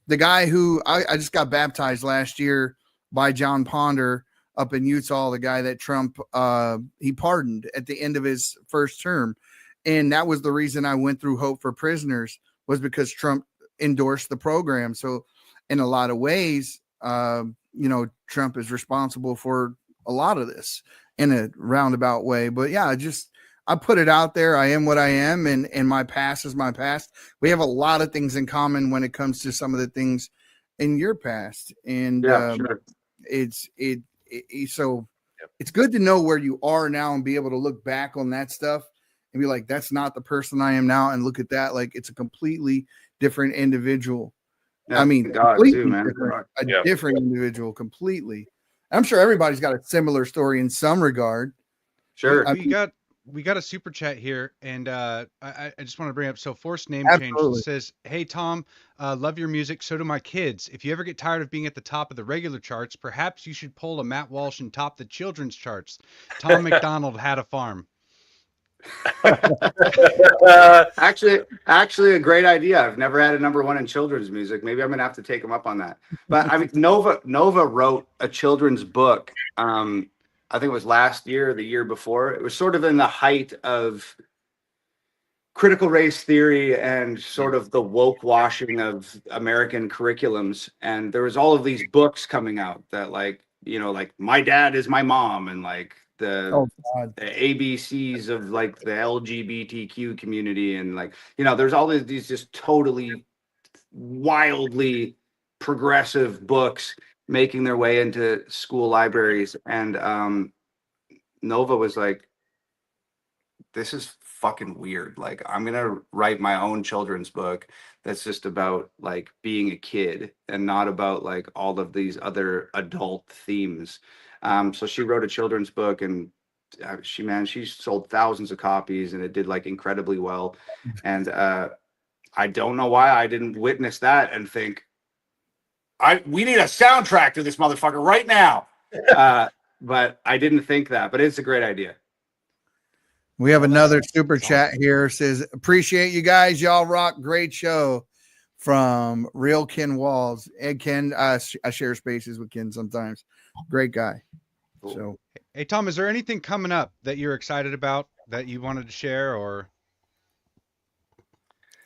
the guy who I just got baptized last year by John Ponder up in Utah, the guy that Trump he pardoned at the end of his first term, and that was the reason I went through Hope for Prisoners, was because Trump endorsed the program. So in a lot of ways, Trump is responsible for a lot of this in a roundabout way. But yeah, I put it out there. I am what I am, and my past is my past. We have a lot of things in common when it comes to some of the things in your past. And sure. So it's good to know where you are now and be able to look back on that stuff and be like, that's not the person I am now. And look at that. Like, it's a completely different individual. Yeah, I mean, God too, man. different individual completely. I'm sure everybody's got a similar story in some regard. Sure. We got a super chat here, and I just want to bring up. So Forced Name Absolutely. Change says, "Hey Tom, love your music. So do my kids. If you ever get tired of being at the top of the regular charts, perhaps you should pull a Matt Walsh and top the children's charts. Tom McDonald had a farm." Actually, a great idea. I've never had a #1 in children's music. Maybe I'm gonna have to take him up on that. But I mean, Nova wrote a children's book. I think it was last year or the year before. It was sort of in the height of critical race theory and sort of the woke washing of American curriculums. And there was all of these books coming out that like My Dad is My Mom, and like the ABCs of like the LGBTQ community, and like there's all these just totally wildly progressive books making their way into school libraries. And Nova was like, this is fucking weird. Like, I'm gonna write my own children's book that's just about like being a kid and not about like all of these other adult themes. So she wrote a children's book, and she sold thousands of copies, and it did like incredibly well. And I don't know why I didn't witness that and think, we need a soundtrack to this motherfucker right now. But I didn't think that. But it's a great idea. We have another super chat here. Says, appreciate you guys. Y'all rock. Great show. From Real Ken Walls. Ed Ken, I share spaces with Ken sometimes. Great guy. Cool. So, hey Tom, is there anything coming up that you're excited about that you wanted to share or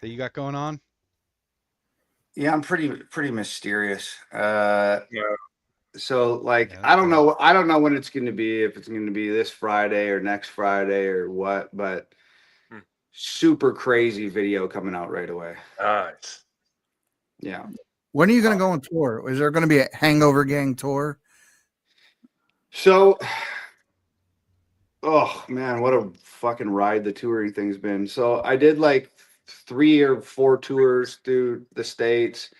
that you got going on? Yeah, I'm pretty mysterious. So like, I don't know when it's going to be, if it's going to be this Friday or next Friday or what, but super crazy video coming out right away. Nice. Yeah. when are you going to go on tour? Is there going to be a Hangover Gang tour? So, oh man, what a fucking ride the touring thing's been. So I did like 3 or 4 tours through the States.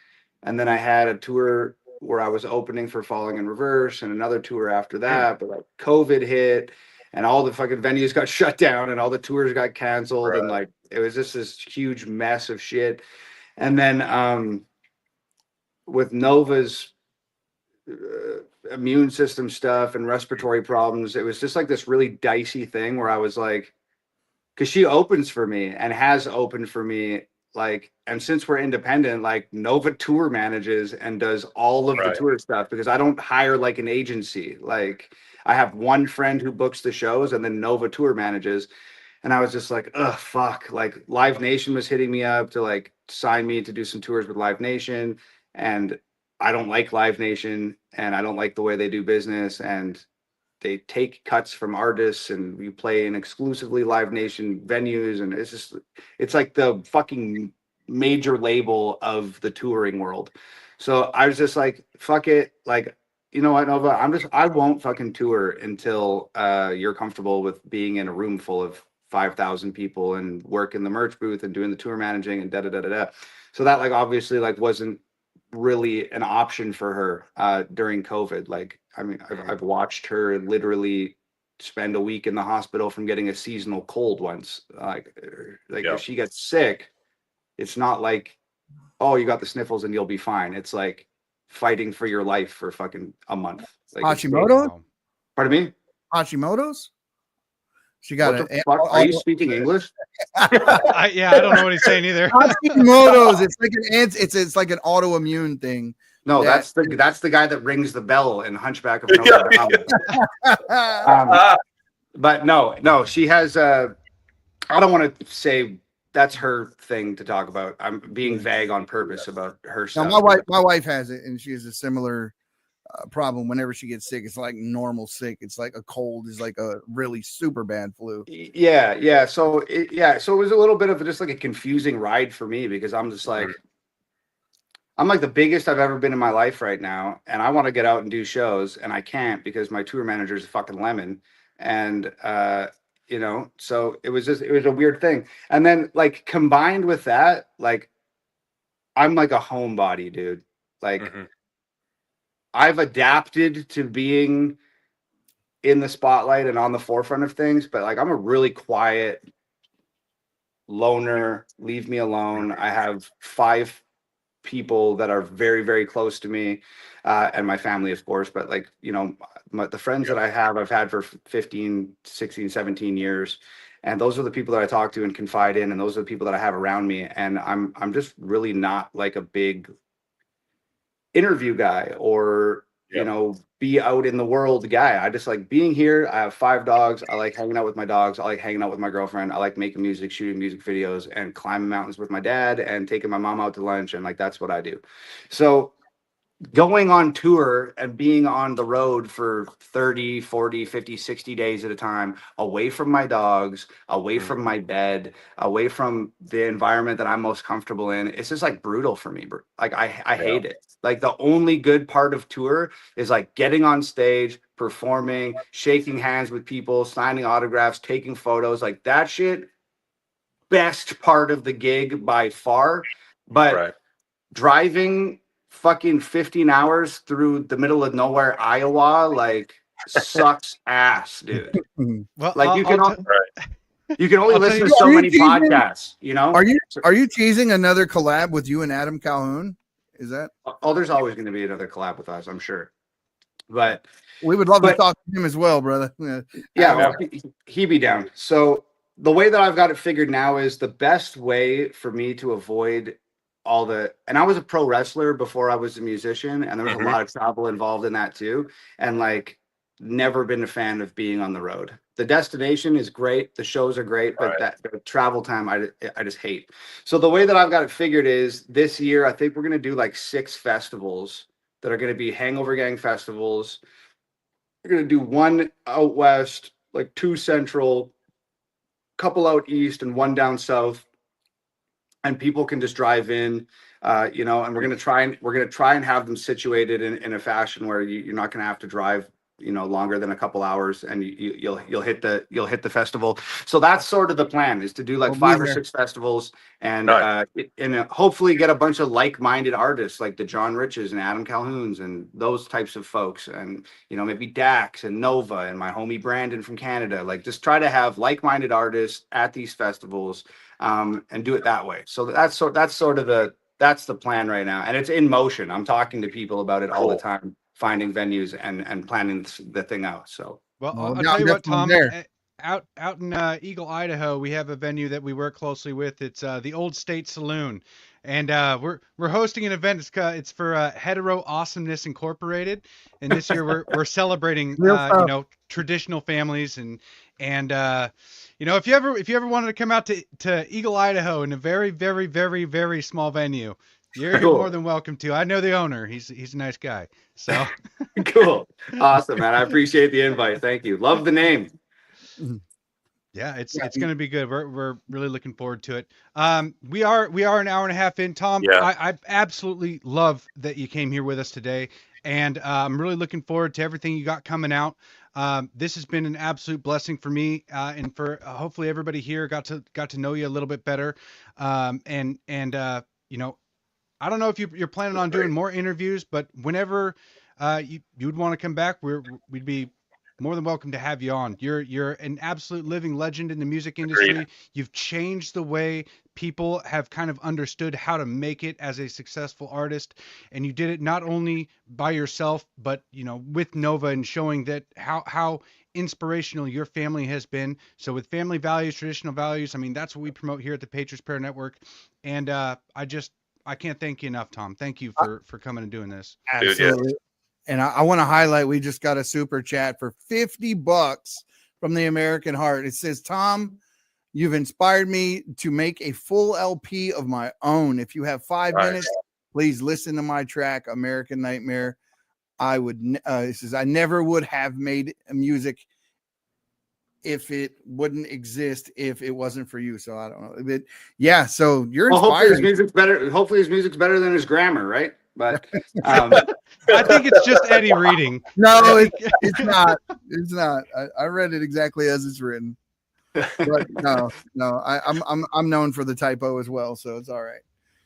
And then I had a tour where I was opening for Falling in Reverse, and another tour after that. But like COVID hit, and all the fucking venues got shut down, and all the tours got canceled. And like, it was just this huge mess of shit. And then with Nova's immune system stuff and respiratory problems, it was just like this really dicey thing where I was like, because she opens for me and has opened for me, like, and since we're independent, like Nova tour manages and does all of the tour stuff, because I don't hire like an agency. Like, I have one friend who books the shows, and then Nova tour manages. And I was just like, ugh, fuck. Like, Live Nation was hitting me up to like sign me to do some tours with Live Nation, and I don't like Live Nation, and I don't like the way they do business, and they take cuts from artists, and we play in exclusively Live Nation venues, and it's like the fucking major label of the touring world. So I was just like, fuck it. Like, you know what, Nova, I won't fucking tour until you're comfortable with being in a room full of 5,000 people and work in the merch booth and doing the tour managing and da-da-da-da-da. So that like obviously like wasn't really an option for her during COVID. Like, I mean, I've watched her literally spend a week in the hospital from getting a seasonal cold once. Like if she gets sick, it's not like, oh, you got the sniffles and you'll be fine. It's like fighting for your life for fucking a month. Like, Hashimoto? Pardon me? Hashimoto's? She got it. Are you speaking English? I don't know what he's saying either. Hashimoto's. It's like an autoimmune thing. No, that's the guy that rings the bell in Hunchback of Notre Dame. But no, she has. I don't want to say that's her thing to talk about. I'm being vague on purpose about her stuff. No, my wife has it, and she has a similar problem. Whenever she gets sick, it's like normal sick. It's like a cold is like a really super bad flu. Yeah. So it was a little bit of just like a confusing ride for me, because I'm just like, I'm like the biggest I've ever been in my life right now, and I want to get out and do shows, and I can't because my tour manager is a fucking lemon. And so it was a weird thing. And then like combined with that, like I'm like a homebody, dude. Like I've adapted to being in the spotlight and on the forefront of things, but like I'm a really quiet loner, leave me alone. I have 5 people that are very, very close to me, and my family, of course, but like, you know, the friends that I've had for 15, 16, 17 years. And those are the people that I talk to and confide in. And those are the people that I have around me. And I'm just really not like a big interview guy or, you know, be out in the world guy. I just like being here. I have 5 dogs. I like hanging out with my dogs. I like hanging out with my girlfriend. I like making music, shooting music videos, and climbing mountains with my dad and taking my mom out to lunch. And like, that's what I do. So going on tour and being on the road for 30, 40, 50, 60 days at a time, away from my dogs, away from my bed, away from the environment that I'm most comfortable in, it's just like brutal for me. Like I hate it. Like the only good part of tour is like getting on stage, performing, shaking hands with people, signing autographs, taking photos, like that shit. Best part of the gig by far. But driving fucking 15 hours through the middle of nowhere, Iowa, like sucks ass, dude. Well, like you can only listen to so many podcasts, you know? Are you teasing another collab with you and Adam Calhoun? Is that? Oh, there's always going to be another collab with us, I'm sure. But we would love to talk to him as well, brother. Yeah, well, he'd be down. So the way that I've got it figured now is the best way for me to avoid all the, and I was a pro wrestler before I was a musician, and there was a lot of travel involved in that too. And like, never been a fan of being on the road. The destination is great, the shows are great, but that the travel time I just hate. So the way that I've got it figured is this year I think we're gonna do like 6 festivals that are gonna be Hangover Gang festivals. We're gonna do 1 out west, like 2 central, couple out east, and 1 down south. And people can just drive in, you know, and we're going to try and have them situated in a fashion where you're not going to have to drive, you know, longer than a couple hours, and you'll hit the festival. So that's sort of the plan, is to do like 5 or 6 festivals, and hopefully get a bunch of like-minded artists like the John Riches and Adam Calhouns and those types of folks, and you know, maybe Dax and Nova and my homie Brandon from Canada. Like, just try to have like-minded artists at these festivals, and do it that way. So that's sort of the plan right now, and it's in motion. I'm talking to people about it all the time, finding venues and planning the thing out. So, well, I'll tell you what, Tom. Out in Eagle, Idaho, we have a venue that we work closely with. It's the Old State Saloon, and we're hosting an event. It's for Hetero Awesomeness Incorporated, and this year we're celebrating you know, traditional families and you know, if you ever wanted to come out to Eagle, Idaho, in a very, very, very, very small venue, you're more than welcome to. I know the owner. He's a nice guy. So cool. Awesome, man. I appreciate the invite. Thank you. Love the name. Yeah, it's going to be good. We're really looking forward to it. We are an hour and a half in, Tom. I absolutely love that you came here with us today, and I'm really looking forward to everything you got coming out. This has been an absolute blessing for me, and for hopefully everybody here got to know you a little bit better. And you know, I don't know if you're planning on doing more interviews, but whenever you would want to come back, we'd be more than welcome to have you on. You're an absolute living legend in the music industry. Agreed. You've changed the way people have kind of understood how to make it as a successful artist, and you did it not only by yourself, but you know, with Nova, and showing that how inspirational your family has been. So with family values, traditional values, I mean, that's what we promote here at the Patriots Prayer Network. And I can't thank you enough, Tom. Thank you for coming and doing this. Absolutely. And I want to highlight, we just got a super chat for $50 from the American Heart. It says, Tom, you've inspired me to make a full LP of my own. If you have 5 minutes, please listen to my track, American Nightmare. It says, I never would have made music if it wouldn't exist if it wasn't for you. So I don't know. But yeah, so you're inspired. Hopefully his music's better than his grammar, right? But I think it's just Eddie reading. No, it's not. It's not. I read it exactly as it's written. But no, I'm known for the typo as well, so it's all right.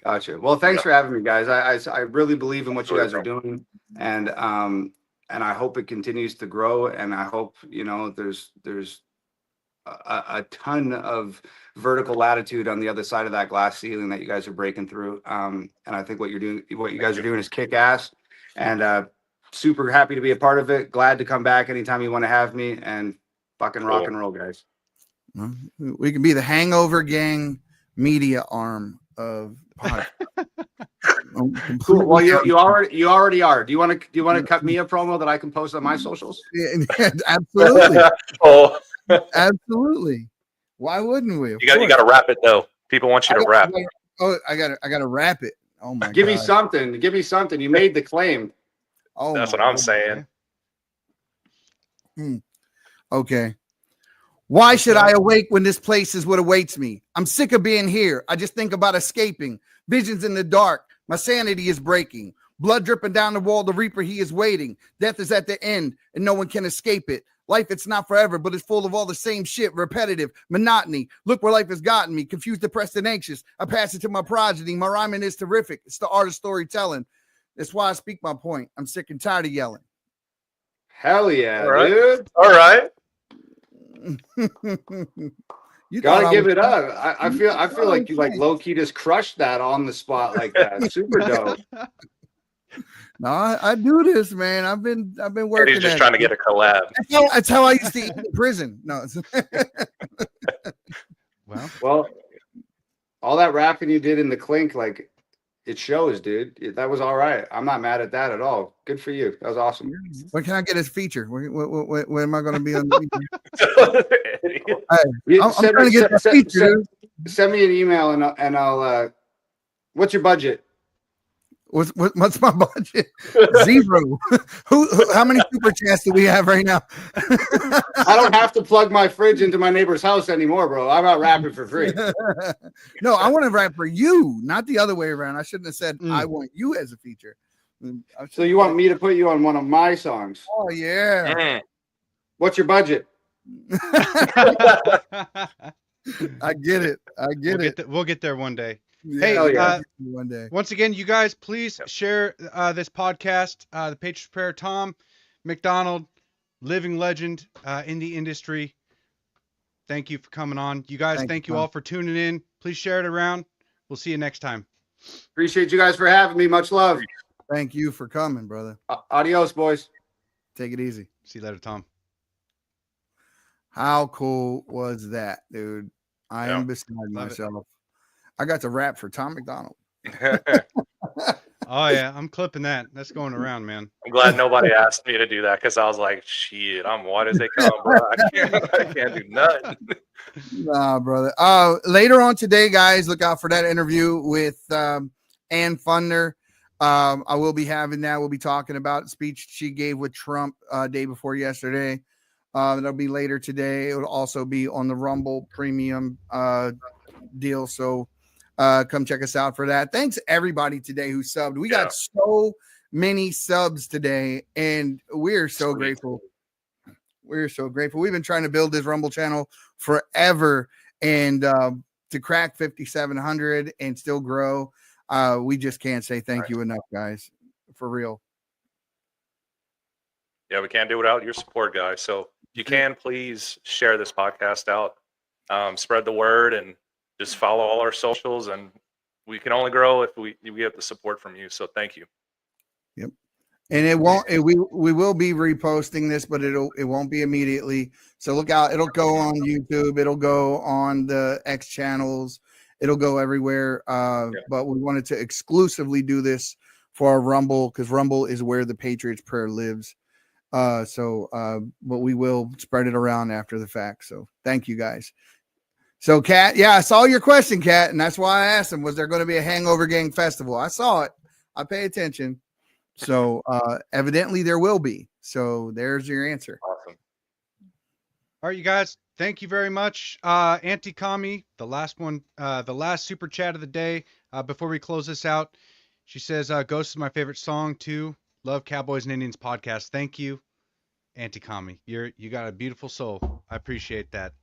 Gotcha. Well, thanks for having me, guys. I really believe in what you guys are doing, and I hope it continues to grow. And I hope, you know, there's a ton of vertical latitude on the other side of that glass ceiling that you guys are breaking through. And I think what you guys are doing is kick ass, and super happy to be a part of it. Glad to come back anytime you want to have me, and fucking rock and roll, guys. We can be the Hangover Gang media arm of podcast. Cool. Well, you already are. Do you want to cut me a promo that I can post on my socials? Yeah, absolutely. Oh, absolutely. Why wouldn't we? You got to wrap it though. People want you to rap. I got to wrap it. Oh my! Give God. me something. Give me something. You made the claim. Oh, that's what I'm saying. Okay. Why should I awake when this place is what awaits me? I'm sick of being here. I just think about escaping. Visions in the dark. My sanity is breaking. Blood dripping down the wall. The reaper, he is waiting. Death is at the end, and no one can escape it. Life, it's not forever, but it's full of all the same shit. Repetitive, monotony. Look where life has gotten me. Confused, depressed, and anxious. I pass it to my progeny. My rhyming is terrific. It's the art of storytelling. That's why I speak my point. I'm sick and tired of yelling. Hell yeah, all right. Dude. All right. You gotta give it up. I feel like you like low key just crushed that on the spot like that. Super dope. No, I do this, man. I've been working. He's just trying to get a collab. That's how I used to eat in prison. No. Well, all that rapping you did in the clink, like, it shows, dude. That was all right. I'm not mad at that at all. Good for you. That was awesome. When can I get his feature? When am I going to be on the I'm trying to get the feature. Send me an email and I'll. What's your budget? What's my budget? Zero. How many super chats do we have right now? I don't have to plug my fridge into my neighbor's house anymore, bro. I'm not rapping for free. No, I want to rap for you, not the other way around. I shouldn't have said I want you as a feature. So you want me to put you on one of my songs? Oh yeah. What's your budget? I get it. We'll get there one day. Yeah, hey, one day. Once again, you guys, please share this podcast. The Patriots Prayer, Tom McDonald, living legend in the industry. Thank you for coming on. You guys, thank you all for tuning in. Please share it around. We'll see you next time. Appreciate you guys for having me. Much love. Thank you for coming, brother. Adios, boys. Take it easy. See you later, Tom. How cool was that, dude? I am beside myself. I got to rap for Tom McDonald. Oh yeah, I'm clipping that. That's going around, man. I'm glad nobody asked me to do that because I was like, shit, I'm white as they come, bro. I can't do nothing. Nah, brother. Later on today, guys, look out for that interview with Ann Fundner. I will be having that. We'll be talking about a speech she gave with Trump day before yesterday. That'll be later today. It will also be on the Rumble premium deal. So come check us out for that. Thanks everybody today who subbed. We got so many subs today, and we're so grateful. We're so grateful. We've been trying to build this Rumble channel forever, and to crack 5,700 and still grow. We just can't say thank you enough, guys. For real. Yeah, we can't do without your support, guys. So if you can, please share this podcast out, spread the word, and just follow all our socials. And we can only grow if we get the support from you. So thank you. Yep. And we will be reposting this, but it won't be immediately. So look out. It'll go on YouTube. It'll go on the X channels. It'll go everywhere. But we wanted to exclusively do this for our Rumble, because Rumble is where the Patriots Prayer lives. But we will spread it around after the fact. So thank you guys. So Kat, I saw your question, Kat, and that's why I asked him, was there going to be a Hangover Gang festival? I saw it. I pay attention. So evidently there will be. So there's your answer. Awesome. All right, you guys. Thank you very much. Anti-Commie, the last one, the last super chat of the day. Before we close this out, she says, Ghost is my favorite song too. Love Cowboys and Indians podcast. Thank you, Anti-Commie. You got a beautiful soul. I appreciate that.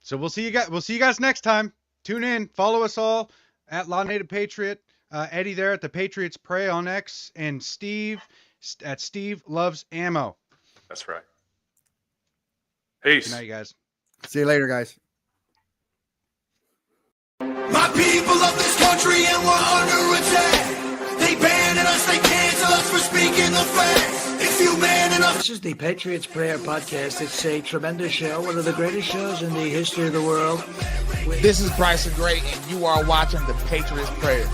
So we'll see you guys next time. Tune in, follow us all. at Law Native Patriot, Eddie there at the Patriots Pray on X, and Steve at Steve Loves Ammo. That's right. Peace. Good night, guys. See you later, guys. My people of this country and we're under attack. They banning us, they cancel us for speaking the facts. If you man enough. This is the Patriots Prayer Podcast. It's a tremendous show, one of the greatest shows in the history of the world. This is Bryce the Great, and you are watching the Patriots Prayer.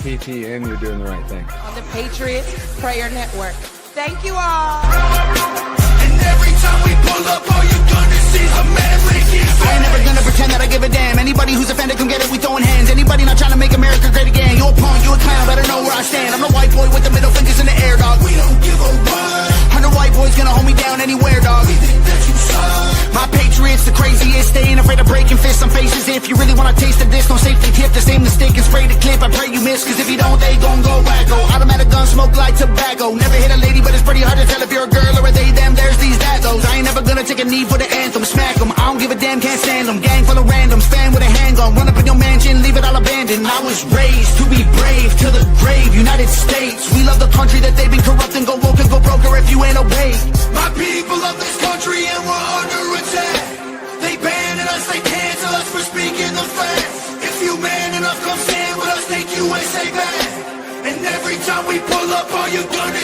PPN, you're doing the right thing. On the Patriots Prayer Network. Thank you all. And every time we pull up, all you're gonna see is Americans. I ain't never gonna pretend that I give a damn. Anybody who's offended, come get it, we throwing hands. Anybody not trying to make America great again, you a punk, you a clown, better know where I stand. I'm the white boy with the middle fingers in the air, dog. We don't give a what. 100 white boys gonna hold me down anywhere, dog. We think that you suck. My patriots, the craziest, they ain't afraid of breaking fists on faces. If you really wanna taste of this, no safety tip, the same mistake and spray the clip. I pray you miss, cause if you don't, they gon' go wacko. Automatic gun smoke like tobacco. Never hit a lady, but it's pretty hard to tell if you're a girl or a they, them, there's these, that, those. I ain't never gonna take a knee for the anthem, smack them. I don't give a damn, can't stand them. Gang full of randoms, fan with a handgun, run up in your mansion, leave it all abandoned. I was raised to be brave, to the grave, United States. We love the country that they've been corrupting, go woke and go broker if you ain't awake. My people of this country and we're under attack. They banning us, they cancel us for speaking the facts. If you man enough, come stand with us, take USA back. And every time we pull up, all you're gonna